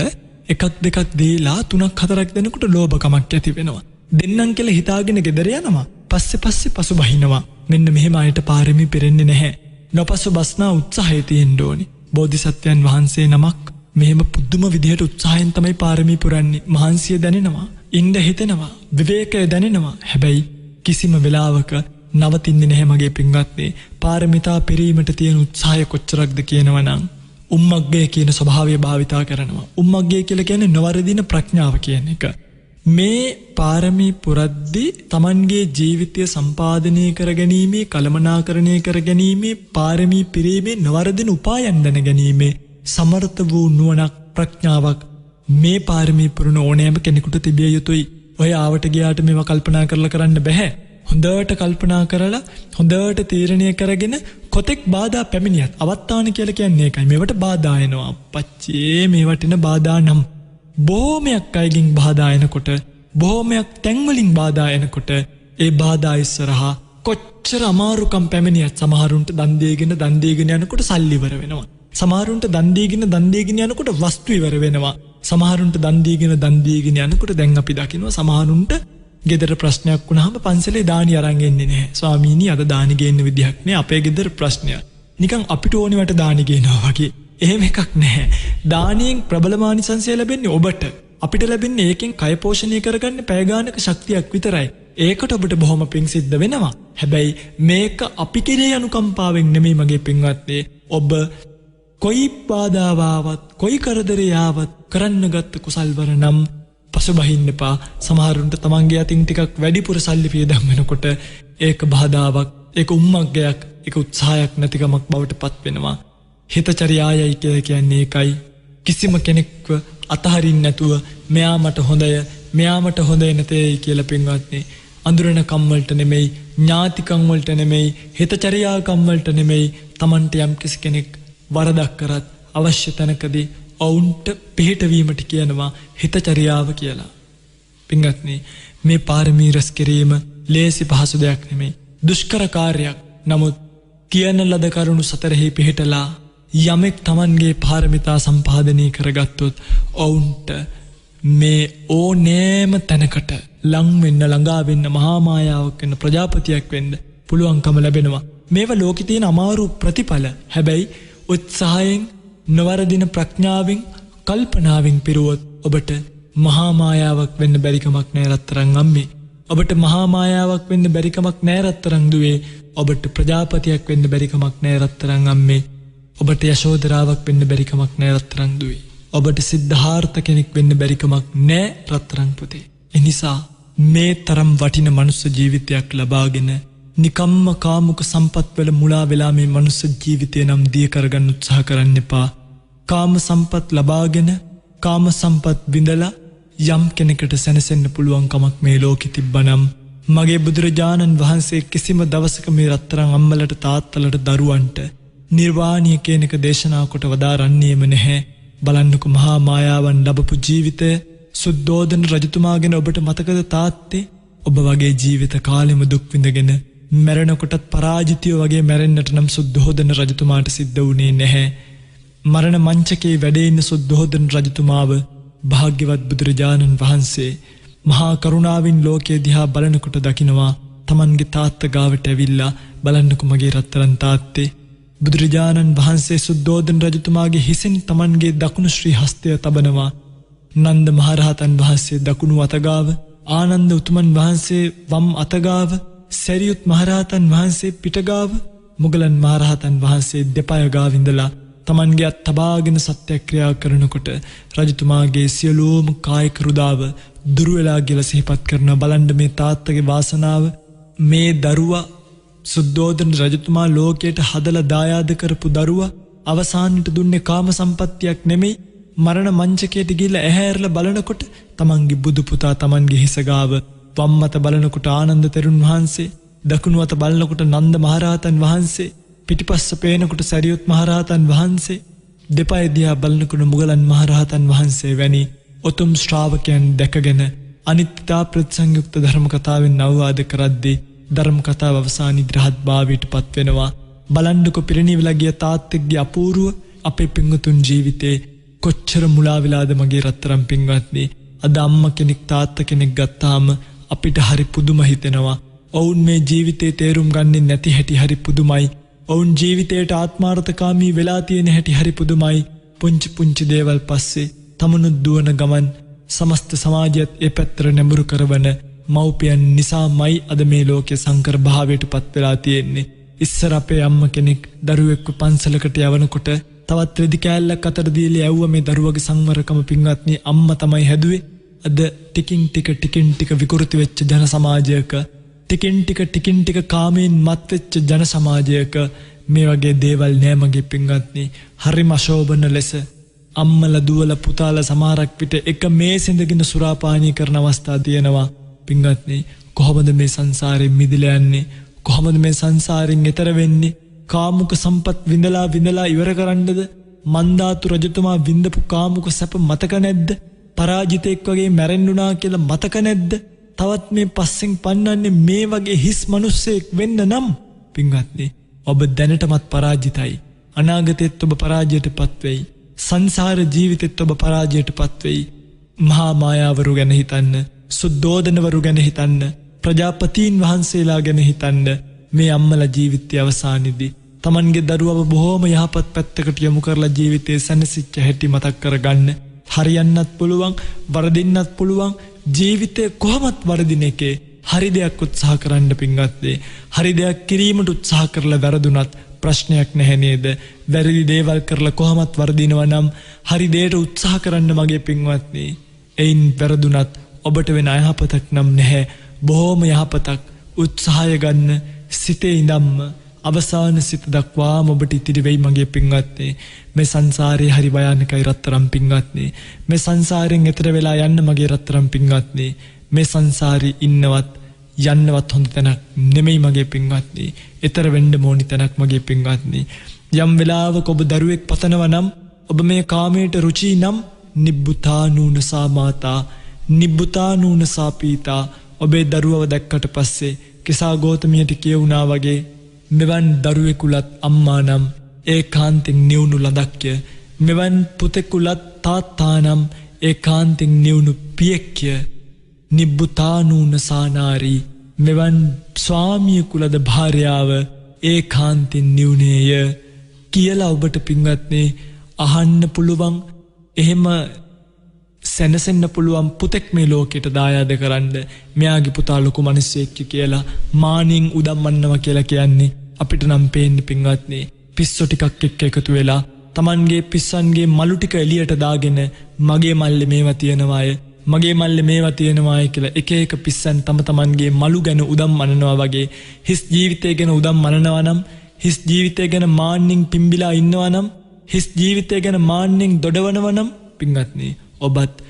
එකක් දෙකක් දීලා 3ක් 4ක් දෙනකොට ලෝභකමක් ඇති වෙනවා. දෙන්නම් කියලා හිතාගෙන ගෙදර යනවා. පස්සේ පසුබහිනවා. මෙන්න මෙහෙම අයට පාරමී පිරෙන්නේ නැහැ. නොපසුබස්නා උත්සාහය තියෙන්න ඕනේ. බෝධිසත්වයන් වහන්සේ නමක් මෙහෙම පුදුම විදිහට උත්සාහයෙන් තමයි පාරමී පුරන්නේ. මහන්සිය දැනෙනවා, ඉන්න හිතෙනවා, විවේකය දැනෙනවා. හැබැයි කිසිම වෙලාවක නවතින්නේ නැහැ මගේ පින්වත්නි. පාරමිතා පිරීමට තියෙන උත්සාහය කොච්චරක්ද කියනවනම් උම්මග්ගය කියන ස්වභාවය භාවිතා කරනවා. උම්මග්ගය කියලා කියන්නේ නොවරදින ප්‍රඥාව කියන එක. මේ පාරමී පුරද්දී තමන්ගේ ජීවිතය සම්පාදනය කරගැනීමේ, කළමනාකරණය කරගැනීමේ, පාරමී පිරීමේ නොවරදින උපායන් දැන ගැනීමේ සමර්ථ වූ නුවණක්, ප්‍රඥාවක් මේ පාරමී පුරන ඕනෑම කෙනෙකුට තිබිය යුතුයි. ඔය ආවට ගියාට මේවා කල්පනා කරලා කරන්න බෑ. හොඳට කල්පනා කරලා හොඳට තීරණය කරගෙන කොතෙක් බාධා පැමිණියත් අවත්තාන කියලා කියන්නේ ඒකයි. මේවට බාධා එනවා. අපච්චේ මේවට එන බාධා නම් බොහොමයක් අයකින් බාධා එනකොට, බොහොමයක් තැන්වලින් බාධා එනකොට ඒ බාධා ඉස්සරහා කොච්චර අමාරුකම් පැමිණියත් සමහරුන්ට දන් දීගෙන යනකොට සල්ලි ඉවර වෙනවා. සමහරුන්ට දන් දීගෙන යනකොට වස්තු ඉවර වෙනවා. සමහරුන්ට දන් දීගෙන යනකොට දැන් අපි දකිනවා සමහරුන්ට ගෙදර ප්‍රශ්නයක් වුණාම පන්සලේ දානි අරන් එන්නේ නැහැ. ස්වාමීනි අද දානි ගේන්න විදිහක් නෑ. අපේ ගෙදර ප්‍රශ්නයක්. නිකන් අපිට ඕනෙවට දානි ගේනවා වගේ. එහෙම එකක් නැහැ. දානියෙන් ප්‍රබලමානිසංසය ලැබෙන්නේ ඔබට. අපිට ලැබෙන්නේ ඒකෙන් කය පෝෂණය කරගන්න පැය ගානක ශක්තියක් විතරයි. ඒකට ඔබට බොහොම පිං සිද්ධ වෙනවා. හැබැයි මේක අපි කෙරේ අනුකම්පාවෙන් නෙමෙයි මගේ පින්වත්නි. ඔබ කොයි බාධාවාවත්, කොයි කරදරයාවත් කරන්න ගත්ත කුසල්වර නම් පසුබහින්න එපා. සමහරුන්ට තමන්ගේ අතින් ටිකක් වැඩිපුර සල්ලි පියදම් වෙනකොට ඒක බාධාවක්, ඒක උම්මග්ගයක්, ඒක උත්සාහයක් නැතිකමක් බවට පත් වෙනවා. හිතචර්යායයි කියලා කියන්නේ ඒකයි. කිසිම කෙනෙක්ව අතහරින්න නැතුව මෙයා මට හොඳය, මෙයා මට හොඳ නැතේ කියලා පින්වත්නි අඳුරන කම් වලට නෙමෙයි, ඥාතිකම් වලට නෙමෙයි, හිතචර්යා කම් වලට නෙමෙයි. තමන්ට යම් කිසි කෙනෙක් වරදක් කරත් අවශ්‍ය තැනකදී ඔවුන්ට පිළිහිටවීමට කියනවා හිතචර්යාව කියලා. පින්වත්නි මේ පාරමී රැස් කිරීම ලේසි පහසු දෙයක් නෙමෙයි. දුෂ්කර කාර්යයක්. නමුත් කියන ලද කරුණු සතරෙහි පිහිටලා යමෙක් තමන්ගේ පාරමිතා සම්පාදනය කරගත්තොත් ඔවුන්ට මේ ඕනෑම තැනකට ලං වෙන්න, ළඟා වෙන්න, මහා මායාවක් වෙන්න, ප්‍රජාපතියක් වෙන්න පුළුවන්කම ලැබෙනවා. මේවා ලෝකේ තියෙන අමාරු ප්‍රතිඵල. හැබැයි උත්සාහයෙන්, නොවරදින ප්‍රඥාවෙන්, කල්පනාවෙන් පිරුවොත් ඔබට මහා මායාවක් වෙන්න බැරිකමක් නෑ රත්තරන් අම්මේ. ඔබට මහා මායාවක් වෙන්න බැරිකමක් නෑ රත්තරන් දුවේ. ඔබට ප්‍රජාපතියක් වෙන්න බැරිකමක් නෑ රත්තරන් අම්මේ. ඔබට යශෝදරාවක් වෙන්න බැරිකමක් නෑ රත්තරන් දුවේ. ඔබට සිද්ධාර්ථ කෙනෙක් වෙන්න බැරිකමක් නෑ රත්තරන් පුතේ. එනිසා මේ තරම් වටින මනුස්ස ජීවිතයක් ලබාගෙන නිකම්ම කාමුක සම්පත්වල මුලා වෙලා මේ මනුස්ස ජීවිතය නම් දිය කරගන්න උත්සාහ කරන්න එපා. කාම සම්පත් ලබාගෙන, කාම සම්පත් විඳලා යම් කෙනෙකුට සැනසෙන්න පුළුවන් කමක් මේ ලෝකෙ තිබ්බනම් මගේ බුදුරජාණන් වහන්සේ කිසිම දවසක මේ රත්තරන් අම්මලට, තාත්තලට, දරුවන්ට නිර්වාණය කියන එක දේශනා කොට වදාරන්නේම නැහැ. බලන්නකෝ මහා මායාවන් ලැබපු ජීවිතය. සුද්ධෝදන රජතුමාගෙන ඔබට මතකද තාත්තේ? ඔබ වගේ ජීවිත කාලෙම දුක් විඳගෙන මැරෙනකොටත් පරාජිතයෝ වගේ මැරෙන්නට නම් සුද්ධෝදන රජතුමාට සිද්ධ වුණේ නැහැ. මරණ මංචකේ වැඩ ඉන්න සුද්ධෝදන රජතුමාව භාග්‍යවත් බුදුරජාණන් වහන්සේ මහා කරුණාවෙන් ලෝකයේ දිහා බලනකොට දකිනවා තමන්ගේ තාත්තා ගාවට ඇවිල්ලා බලන්නකෝ මගේ රත්තරන් තාත්තේ. බුදුරජාණන් වහන්සේ සුද්ධෝදන රජතුමාගේ හිසෙන් තමන්ගේ දකුණු ශ්‍රී හස්තය තබනවා. නන්ද මහරහතන් වහන්සේ දකුණු අතගාව, ආනන්ද උතුමන් වහන්සේ වම් අතගාව, සැරියුත් මහරහතන් වහන්සේ පිටගාව, මුගලන් මහරහතන් වහන්සේ දෙපය ගාවින්දලා තමන්ගේ අත් තබාගෙන සත්‍යක්‍රියා කරනකොට රජතුමාගේ සියලුම කායික රුදාව දුර වෙලා කියලා සිහිපත් කරන බලන්න මේ තාත්තගේ වාසනාව මේ දරුවා සුද්ධෝදන රජතුමා ලෝකයට හදලා දායාද කරපු දරුවා අවසානට දුන්නේ කාම සම්පත්තියක් නෙමෙයි මරණ මංචකයට ගිහිල්ලා ඇහැරලා බලනකොට තමන්ගේ බුදු පුතා තමන්ගේ හිස ගාව වම් මත බලනකොට ආනන්ද තෙරුන් වහන්සේ දකුණු අත බලනකොට නන්ද මහරහතන් වහන්සේ පිටිපස්ස පේනකොට සරියුත් මහරහතන් වහන්සේ දෙපය දිහා බලනකොට මුගලන් මහරහතන් වහන්සේ වැනි උතුම් ශ්‍රාවකයන් දැකගෙන අනිත්‍යතා ප්‍රතිසංයුක්ත ධර්ම කතාවෙන් අවවාද කරද්දී ධර්ම කතාව අවසානයේ රහත් භාවයට පත් වෙනවා බලන්නකො පිරිණිවිලා ගිය තාත්තෙක්ගේ අපූර්ව අපේ පිංගුතුන් ජීවිතේ කොච්චර මුලා වෙලාද මගේ රත්තරන් පිංගත්නි අද අම්මා කෙනෙක් තාත්තා කෙනෙක් ගත්තාම අපිට හරි පුදුම හිතෙනවා ඔවුන් මේ ජීවිතේ තේරුම් ගන්නේ නැති හැටි හරි පුදුමයි ඔවුන් ජීවිතයට ආත්මාර්ථකාමී වෙලා තියෙන හැටි හරි පුදුමයි පුංචි පුංචි දේවල් පස්සේ තමනුත් දුවන ගමන් සමස්ත සමාජයත් ඒ පැත්තට නැඹුරු කරවන මව්පියන් නිසාමයි අද මේ ලෝකයේ සංකර භාවයට පත් වෙලා තියෙන්නේ ඉස්සර අපේ අම්මා කෙනෙක් දරුවෙක්ව පන්සලකට යවනකොට තවත් රෙදි කෑල්ලක් අතට දීලා ඇව්වා මේ දරුවගේ සංවරකම පින්වත්නි අම්මා තමයි හැදුවේ අද ටිකින් ටික විකෘති වෙච්ච ජන සමාජයක ටිකින් ටික කාමයෙන් මත් වෙච්ච ජන සමාජයක මේ වගේ දේවල් නෑ මගේ පින්වත්නි හරිම අශෝභන ලෙස අම්මලා දුවලා පුතාලා සමහරක් විට එක මේසෙ ඉඳගෙන සුරාපානී කරන අවස්ථා තියෙනවා පින්වත්නි කොහොමද මේ සංසාරයෙන් මිදලා යන්නේ කොහොමද මේ සංසාරයෙන් එතර වෙන්නේ කාමුක සම්පත් විඳලා ඉවර කරන්නද මන්දාතු රජතුමා විඳපු කාමුක සැප මතක නැද්ද පරාජිතෙක් වගේ මැරෙන්නුනා කියලා මතක නැද්ද තවත් මේ පස්සෙන් පන්නන්නේ මේ වගේ හිස් මිනිස්සෙක් වෙන්න නම් පින්වත්නි ඔබ දැනටමත් පරාජිතයි අනාගතෙත් ඔබ පරාජයටපත් වෙයි සංසාර ජීවිතෙත් ඔබ පරාජයටපත් වෙයි මහා මායාවරු ගැන හිතන්න සුද්ධෝදනවරු ගැන හිතන්න ප්‍රජාපතීන් වහන්සේලා ගැන හිතන්න මේ අම්මලා ජීවිතය අවසානයේදී තමන්ගේ දරුවව බොහෝම යහපත් පැත්තකට යොමු කරලා ජීවිතේ සැනසෙච්ච හැටි මතක් කරගන්න හරියන්නත් පුළුවන් වරදින්නත් පුළුවන් ජීවිතේ කොහොමත් වරදින එකේ හරි දෙයක් උත්සාහ කරන්න පින්වත්නි හරි දෙයක් කිරීමට උත්සාහ කරලා වැරදුනත් ප්‍රශ්නයක් නැහැ නේද වැරදි දේවල් කරලා කොහොමත් වරදිනවා නම් හරි දෙයට උත්සාහ කරන්න මගේ පින්වත්නි එයින් වැරදුනත් ඔබට වෙන අයහපතක් නම් නැහැ බොහොම යහපතක් උත්සාහය ගන්න සිතේ ඉඳන්ම අවසාන සිත දක්වාම ඔබට ඉතිරි වෙයි මගේ පින්වත්නි මේ සංසාරේ හරි භයානකයි රත්තරන් පින්වත්නි මේ සංසාරයෙන් එතර වෙලා යන්න මගේ රත්තරන් පින්වත්නි මේ සංසාරේ ඉන්නවත් යන්නවත් හොඳ තැනක් නෙමෙයි මගේ පින්වත්නි එතර වෙන්න ඕනි තැනක් මගේ පින්වත්නි යම් වෙලාවක ඔබ දරුවෙක් පතනවා නම් ඔබ මේ කාමයට රුචි නම් නිබ්බුතානූන සාමාතා නිබ්බුතානූන සාපීතා ඔබේ දරුවව දැක්කට පස්සේ කිසා ගෝතමියට කියුණා වගේ මෙවන් දරුවෙකුලත් අම්මා නම් ඒකාන්තෙන් නිවුණු ලදක්ය මෙවන් පුතෙකුලත් තාත්තා නම් ඒකාන්තෙන් නිවුණු පියෙක්ය නිබ්බුතානූන සානාරී මෙවන් ස්වාමියෙකුලද භාර්යාව ඒකාන්තෙන් නිවුණේය කියලා ඔබට පින්වත්නි අහන්න පුළුවන් එහෙම සැනසෙන්න පුළුවන් පුතෙක් මේ ලෝකෙට දායාද කරන්න මෙයාගේ පුතා ලොකු මිනිස්සෙක් කියලා මානින් උදම්මන්නවා කියලා කියන්නේ අපිට නම් පේන්නේ පින්වත්නි පිස්සෝ ටිකක් එක්ක එකතු වෙලා Tamanගේ පිස්සන්ගේ මලු ටික එළියට දාගෙන මගේ මල්ලේ මේවා තියෙනවාය මගේ මල්ලේ මේවා තියෙනවායි කියලා එක එක පිස්සන් තමන්ගේ මලු ගැන උදම්මනනවා වගේ හිස් ජීවිතය ගැන උදම්මනනවා නම් හිස් ජීවිතය ගැන මාන්නින් පිම්බිලා ඉන්නවා නම් හිස් ජීවිතය ගැන මාන්නින් දොඩවනවා නම් පින්වත්නි ඔබත්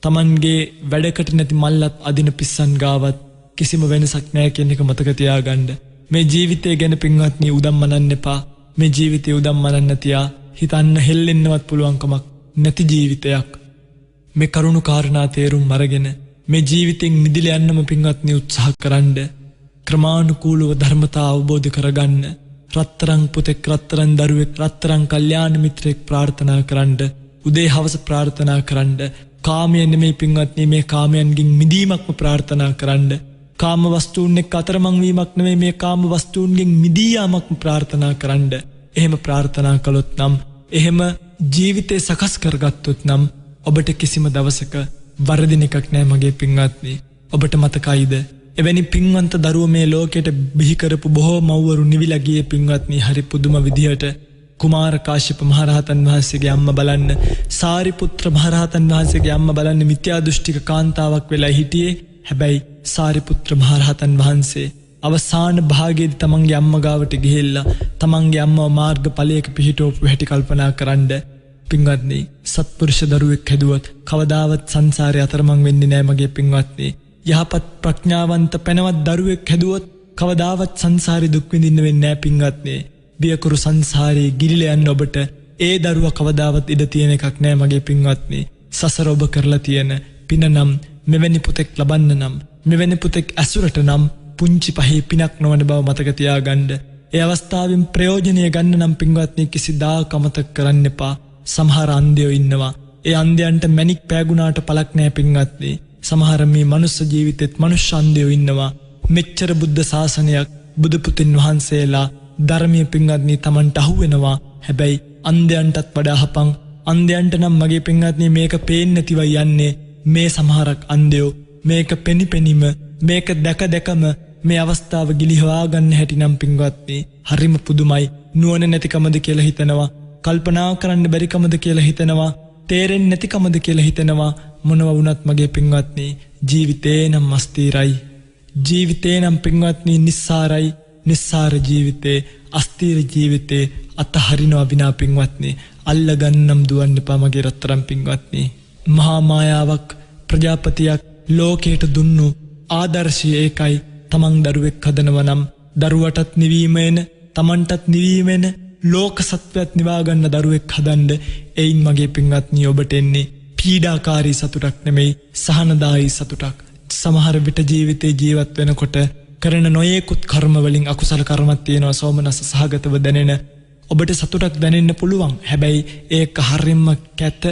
තමන්ගේ වැඩකට නැති මල්ලත් අදින පිස්සන් ගාවත් කිසිම වෙනසක් නැහැ කියන එක මතක තියාගන්න. මේ ජීවිතය ගැන පින්වත්නි උදම්මනන්න එපා. මේ ජීවිතය උදම්මනන්න තියා හිතන්න හෙල්ලෙන්නවත් පුළුවන් කමක් නැති ජීවිතයක්. මේ කරුණු කාරණා තේරුම් අරගෙන මේ ජීවිතෙන් මිදලා යන්නම පින්වත්නි උත්සාහ කරන්න. ක්‍රමානුකූලව ධර්මතා අවබෝධ කරගන්න. රත්තරන් පුතෙක් රත්තරන් දරුවෙක් රත්තරන් කල්යාණ මිත්‍රෙක් ප්‍රාර්ථනා කරන්න. උදේ හවස ප්‍රාර්ථනා කරන්න. කාමය නෙමෙයි පින්වත්නි මේ කාමයන්ගෙන් මිදීමක්ම ප්‍රාර්ථනා කරන්න. කාම වස්තුන් එක්ක අතරමං වීමක් නෙමෙයි මේ කාම වස්තුන්ගෙන් මිදී යාමක්ම ප්‍රාර්ථනා කරන්න. එහෙම ප්‍රාර්ථනා කළොත් නම් එහෙම ජීවිතේ සකස් කරගත්තොත් නම් ඔබට කිසිම දවසක වරදින එකක් නෑ මගේ පින්වත්නි. ඔබට මතකයිද එවැනි පින්වන්ත දරුවෝ මේ ලෝකයට බිහි කරපු බොහෝ මව්වරු නිවිලා ගියේ පින්වත්නි හරි පුදුම විදිහට කුමාර කාශ්‍යප මහරහතන් වහන්සේගේ අම්මා බලන්න සාරිපුත්‍ර මහරහතන් වහන්සේගේ අම්මා බලන්න මිත්‍යා දෘෂ්ටික කාන්තාවක් වෙලා හිටියේ හැබැයි සාරිපුත්‍ර මහරහතන් වහන්සේ අවසාන භාගයේදී තමන්ගේ අම්මා ගාවට ගිහිල්ලා තමන්ගේ අම්මව මාර්ගඵලයක පිහිටවපු හැටි කල්පනා කරන්න පින්වත්නි සත්පුරුෂ දරුවෙක් හැදුවත් කවදාවත් සංසාරේ අතරමං වෙන්නේ නැහැ මගේ පින්වත්නි යහපත් ප්‍රඥාවන්ත පැනවත් දරුවෙක් හැදුවොත් කවදාවත් සංසාරේ දුක් විඳින්න වෙන්නේ නැහැ පින්වත්නි බියකුරු සංසාරේ ගිලිලා යන්න ඔබට ඒ දරුවා කවදාවත් ඉඩ තියෙන එකක් නැහැ මගේ පින්වත්නි සසර ඔබ කරලා තියෙන පින නම් මෙවැනි පුතෙක් ලබන්න නම් මෙවැනි පුතෙක් ඇසුරට නම් පුංචි පහේ පිනක් නොවන බව මතක තියාගන්න ඒ අවස්ථාවෙන් ප්‍රයෝජනය ගන්න නම් පින්වත්නි කිසිදාක අමතක කරන්න එපා සමහර අන්ධයෝ ඉන්නවා ඒ අන්ධයන්ට මැණික් පෑගුණාට පළක් නැහැ පින්වත්නි සමහර මේ මනුස්ස ජීවිතෙත් මනුෂ්‍ය අන්ධයෝ ඉන්නවා මෙච්චර බුද්ධ ශාසනයක් බුදු පුතුන් වහන්සේලා ධර්මයේ පින්වත්නි Tamanට අහු වෙනවා හැබැයි අන්ධයන්ටත් වඩා හපං අන්ධයන්ට නම් මගේ පින්වත්නි මේක පේන්නේ නැතිව යන්නේ මේ සමහරක් අන්ධයෝ මේක පෙනිපෙනිම මේක දැක දැකම මේ අවස්ථාව ගිලිහවා ගන්න හැටි නම් පින්වත්නි හරිම පුදුමයි නුවණ නැතිකමද කියලා හිතනවා කල්පනා කරන්න බැරිකමද කියලා හිතනවා තේරෙන්නේ නැතිකමද කියලා හිතනවා මොනවා වුණත් මගේ පින්වත්නි ජීවිතේ නම් අස්තිරයි ජීවිතේ නම් පින්වත්නි නිස්සාරයි නිස්සාර ජීවිතේ අස්තිර ජීවිතේ අතහරිනවා විනා පින්වත්නි අල්ලගන්නම් දුවන්න එපා මගේ රත්තරන් පින්වත්නි මහා මායාවක් ප්‍රජාපතියක් ලෝකයට දුන්නු ආදර්ශය ඒකයි තමන් දරුවෙක් හදනවා නම් දරුවටත් නිවීමෙන තමන්ටත් නිවීමෙන ලෝක සත්වයක් නිවා ගන්න දරුවෙක් හදන්න එයින් මගේ පින්වත්නි ඔබට එන්නේ පීඩාකාරී සතුටක් නෙමෙයි සහනදායී සතුටක් සමහර විට ජීවිතේ ජීවත් වෙනකොට කරන නොයෙකුත් කර්ම වලින් අකුසල කර්මත් තියෙනවා සෝමනස්ස සහගතව දැනෙන ඔබට සතුටක් දැනෙන්න පුළුවන් හැබැයි ඒක හරිම කැත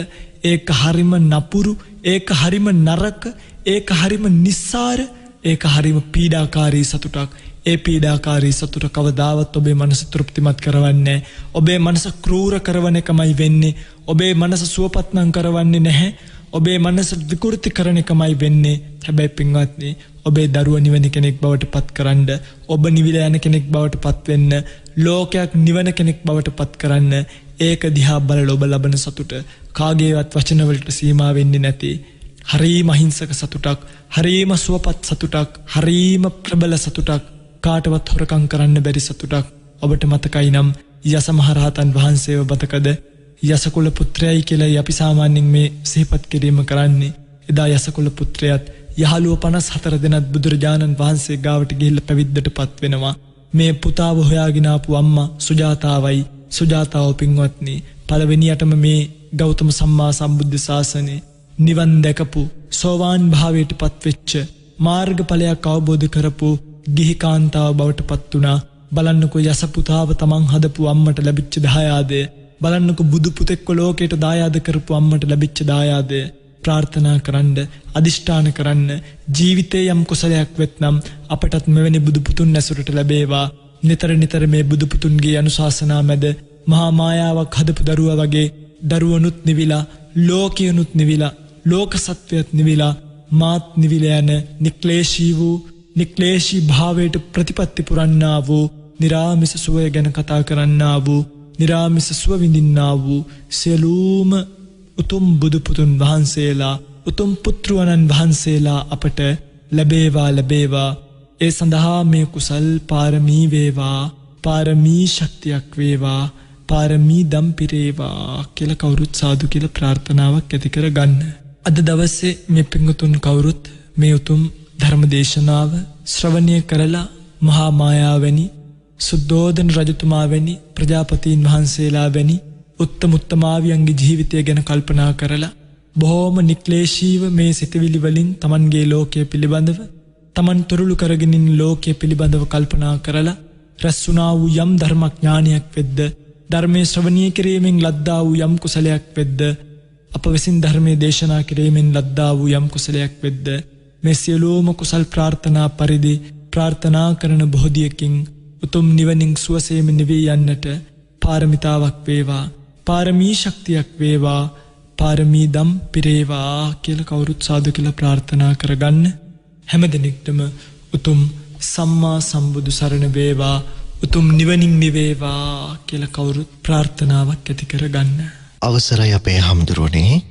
ඒක හරිම නපුරු ඒක හරිම නරක ඒක හරිම නිස්සාර ඒක හරිම පීඩාකාරී සතුටක් ඒ පීඩාකාරී සතුට කවදාවත් ඔබේ මනස තෘප්තිමත් කරවන්නේ ඔබේ මනස ක්‍රූර කරවන එකමයි වෙන්නේ ඔබේ මනස සුවපත් නම් කරවන්නේ නැහැ ඔබේ මනස විකෘති කරන එකමයි වෙන්නේ හැබැයි පින්වත්නි ඔබේ දරුවා නිවන කෙනෙක් බවට පත් කරන්න ඔබ නිවිලා යන කෙනෙක් බවට පත් වෙන්න ලෝකයක් නිවන කෙනෙක් බවට පත් කරන්න ඒක දිහා බලලා ඔබ ලබන සතුට කාගේවත් වචන වලට සීමා වෙන්නේ නැති හරීම අහිංසක සතුටක් හරීම සුවපත් සතුටක් හරීම ප්‍රබල සතුටක් කාටවත් හොරකම් කරන්න බැරි සතුටක් ඔබට මතකයි නම් යස මහරහතන් වහන්සේව මතකද යසකුල පුත්‍රයයි කියලා අපි සාමාන්‍යයෙන් මේ සිහිපත් කිරීම කරන්නේ එදා යසකුල පුත්‍රයාත් යහළුව 54 දෙනත් බුදුරජාණන් වහන්සේ ගාවට ගිහිල්ලා පැවිද්දටපත් වෙනවා මේ පුතාව හොයාගෙන ආපු අම්මා සුජාතාවයි සුජාතාව පින්වත්නි පළවෙනියටම මේ ගෞතම සම්මා සම්බුද්ධ ශාසනේ නිවන් දැකපු සෝවාන් භාවයට පත්වෙච්ච මාර්ගඵලයක් අවබෝධ කරපු ගිහි කාන්තාව බවට පත් වුණා බලන්නකෝ යස පුතාව තමන් හදපු අම්මට ලැබිච්ච දායාදය බලන්නකෝ බුදු පුතෙක්ව ලෝකයට දායාද කරපු අම්මට ලැබිච්ච දායාදය ප්‍රාර්ථනා කරන්න අදිෂ්ඨාන කරන්න ජීවිතේ යම් කුසලයක් වෙත්නම් අපටත් මෙවැනි බුදු පුතුන් ඇසුරට ලැබේවා නිතර නිතර මේ බුදු පුතුන්ගේ අනුශාසනා මැද මහා මායාවක් හදපු දරුවා වගේ දරුවනුත් නිවිලා ලෝකයනුත් නිවිලා ලෝක සත්වයත් නිවිලා මාත් නිවිලා යන නික්ලේශී භාවයට ප්‍රතිපත්ති පුරන්නා වූ නිරාමිස සුවය ගැන කතා කරන්නා වූ නිරාමිස සුව විඳින්නා වූ සියලුම උතුම් බුදු පුතුන් වහන්සේලා උතුම් පුත්‍රවණන් වහන්සේලා අපට ලැබේවා ඒ සඳහා මේ කුසල් පාරමී වේවා පාරමී ශක්තියක් වේවා පාරමී දම් පිරේවා කියලා කවුරුත් සාදු කියලා ප්‍රාර්ථනාවක් ඇති කරගන්න. අද දවසේ මේ පිංගුතුන් කවුරුත් මේ උතුම් ධර්ම දේශනාව ශ්‍රවණය කරලා මහා මායාවැනි සුද්ධෝදන රජතුමා වැනි ප්‍රජාපතීන් වහන්සේලා වැනි උත්තමාවියන්ගේ ජීවිතය ගැන කල්පනා කරලා බොහෝම නික්ලේශීව මේ සිතවිලි වලින් Tamanගේ ලෝකය පිළිබඳව Taman තුරුළු කරගෙන ඉන්න ලෝකය පිළිබඳව කල්පනා කරලා රැස්ුණා වූ යම් ධර්මඥානයක් වෙද්ද ධර්මයේ ශ්‍රවණය කිරීමෙන් ලද්දා වූ යම් කුසලයක් වෙද්ද අප විසින් ධර්මයේ දේශනා කිරීමෙන් ලද්දා වූ යම් කුසලයක් වෙද්ද මේ සියලුම කුසල් ප්‍රාර්ථනා පරිදි ප්‍රාර්ථනා කරන බොහෝදියකින් උතුම් නිවනින් සුවසේම නිවී යන්නට පාරමිතාවක් වේවා පාරමී ශක්තියක් වේවා පාරමී දම් පිරේවා කියලා කවුරුත් සාදු කියලා ප්‍රාර්ථනා කරගන්න. හැම දිනෙකටම උතුම් සම්මා සම්බුදු සරණ වේවා, උතුම් නිවනින් නිවේවා කියලා කවුරුත් ප්‍රාර්ථනාවක් ඇති කරගන්න. අවසරයි අපේ හම්දුරුවනේ.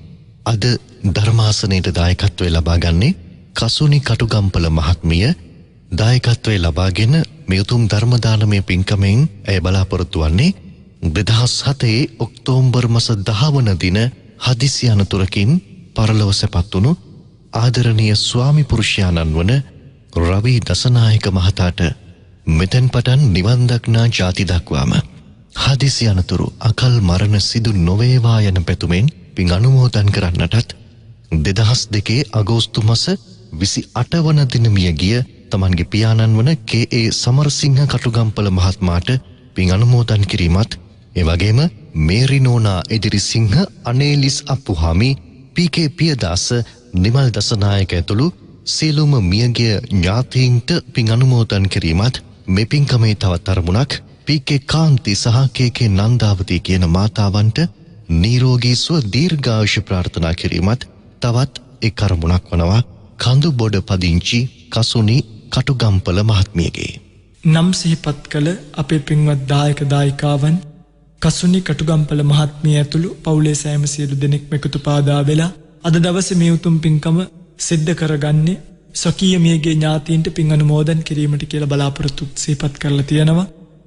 අද ධර්මාසනයට දායකත්වය ලබා ගන්නේ කසුනි කටුගම්පල මහත්මිය. දායකත්වය ලබාගෙන මේ උතුම් ධර්ම දානමය පින්කමෙන් ඇය බලාපොරොත්තු වන්නේ 2007 ඔක්තෝබර් මාස 10 වන දින හදිසි අනතුරකින් පරලොව සැපත් වුණු ආදරණීය ස්වාමි පුරුෂයාණන් වන රවි දසනායක මහතාට මෙතෙන් පටන් නිවන් දක්නා ජාති දක්වාම හදිසි අනතුරු අකල් මරණ සිදු නොවේවා යන පැතුමෙන් පින් අනුමෝදන් කරන්නටත් 2002 අගෝස්තු මාස 28 වන දින මිය ගිය තමන්ගේ පියාණන් වන කේ.ඒ. සමරසිංහ කටුගම්පල මහත්මයාට පින් අනුමෝදන් කිරීමත්, ඒ වගේම මේරිනෝනා එදිරිසිංහ, අනේලිස් අප්පුහාමි, පී.කේ. පියදාස, නිමල් දසනායක ඇතුළු සියලුම මියගිය ඥාතීන්ට පින් අනුමෝදන් කිරීමත්, මේ පින්කමේ තවත් අරමුණක් පී.කේ. කාන්ති සහ කේ.කේ. නන්දාවති කියන මාතාවන්ට නිරෝගී සුව දීර්ඝායුෂ ප්‍රාර්ථනා කිරීමත් තවත් එක් අරමුණක් වනවා කඳු බොඩ පදිංචි කසුනි කටුගම්පල මහත්මියගේ. නම් සිහිපත් කළ අපේ පින්වත් දායක දායිකාවන් කසුනි කටුගම්පල මහත්මිය ඇතුළු පවුලේ සෑම සියලු දෙනෙක්ම එකතු පාදා වෙලා අද දවසේ මේ උතුම් පින්කම සිද්ධ කරගන්නේ සොකීය මියගේ ඥාතීන්ට පින් අනුමෝදන් කිරීමට කියලා බලාපොරොත්තු සිහිපත් කරලා තියෙනවා.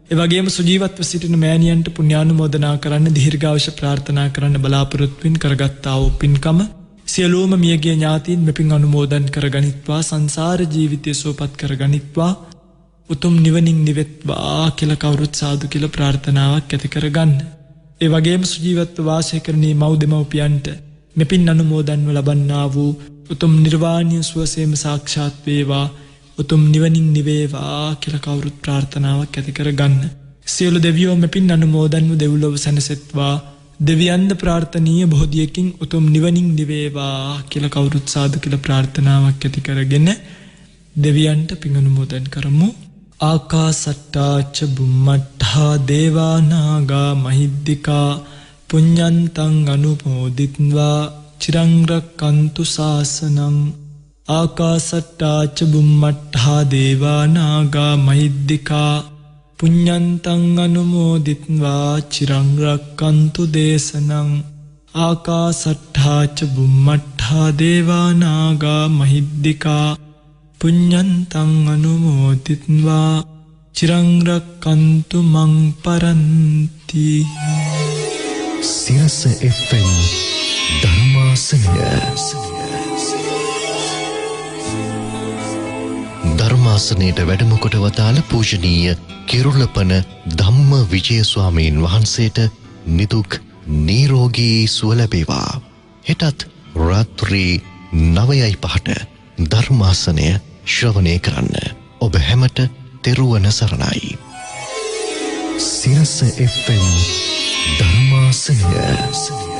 ඒ වගේම සුජීවත්ව සිටින මෑණියන්ට පුණ්‍යානුමෝදනා කරන්න, දීර්ඝායුෂ ප්‍රාර්ථනා කරන්න බලාපොරොත්තුෙන් කරගත්තා වූ පින්කම සියලුම මියගේ ඥාතීන් මෙපින් අනුමෝදන් කරගනිත්වා, සංසාර ජීවිතය සුවපත් කරගනිත්වා, උතුම් නිවනින් නිවෙත්වා කියලා කවුරුත් සාදු කියලා ප්‍රාර්ථනාවක් ඇති කරගන්න. ඒ වගේම සුජීවත්ව වාසය කරන මව් දෙමව්පියන්ට මෙපින් අනුමෝදන්ව ලබන්නා වූ උතුම් නිර්වාණීය සුවසේම සාක්ෂාත් වේවා, උතුම් නිවනින් නිවේවා කියලා කවුරුත් ප්‍රාර්ථනාවක් ඇති කරගන්න. සියලු දෙවියෝ මෙපින් අනුමෝදන්ව දෙව්ලොව සැනසෙත්වා, දෙවියන්ද ප්‍රාර්ථනීය බෝධියකින් උතුම් නිවනින් නිවේවා කියලා කවුරුත් සාදු කියලා ප්‍රාර්ථනාවක් ඇති කරගෙන දෙවියන්ට පින් අනුමෝදන් කරමු. ආකාසට්ටා ච බුම්මට්ඨා දේවා නාග මහිද්దికා පුඤ්ඤන්තං අනුමෝදිත්වා චිරං රක්칸තු ශාසනං. ආකාසට්ටා ච බුම්මට්ඨා දේවා නාග මහිද්దికා පුඤ්ඤන්තං අනුමෝදිත්වා චිරං රක්칸තු දේශනං. ආකාසට්ඨා ච බුම්මට්ඨා දේවා නාග මහිද්దికා පුඤ්ඤන්තං අනුමෝදිත්වා චිරං රක්칸තු මං පරන්ති. සිරස FM ධර්මාසනය. ධර්මාසනයට වැඩම කොට වදාළ පූජනීය කිරුළපන ධම්ම විජය ස්වාමීන් වහන්සේට නිදුක් නිරෝගී සුව ලැබේවා. හෙටත් රාත්‍රී 9:05 ධර්මාසනය ශ්‍රවණය කරන්න. ඔබ හැමට තෙරුවන් සරණයි. සිරස FM ධර්මාසනය.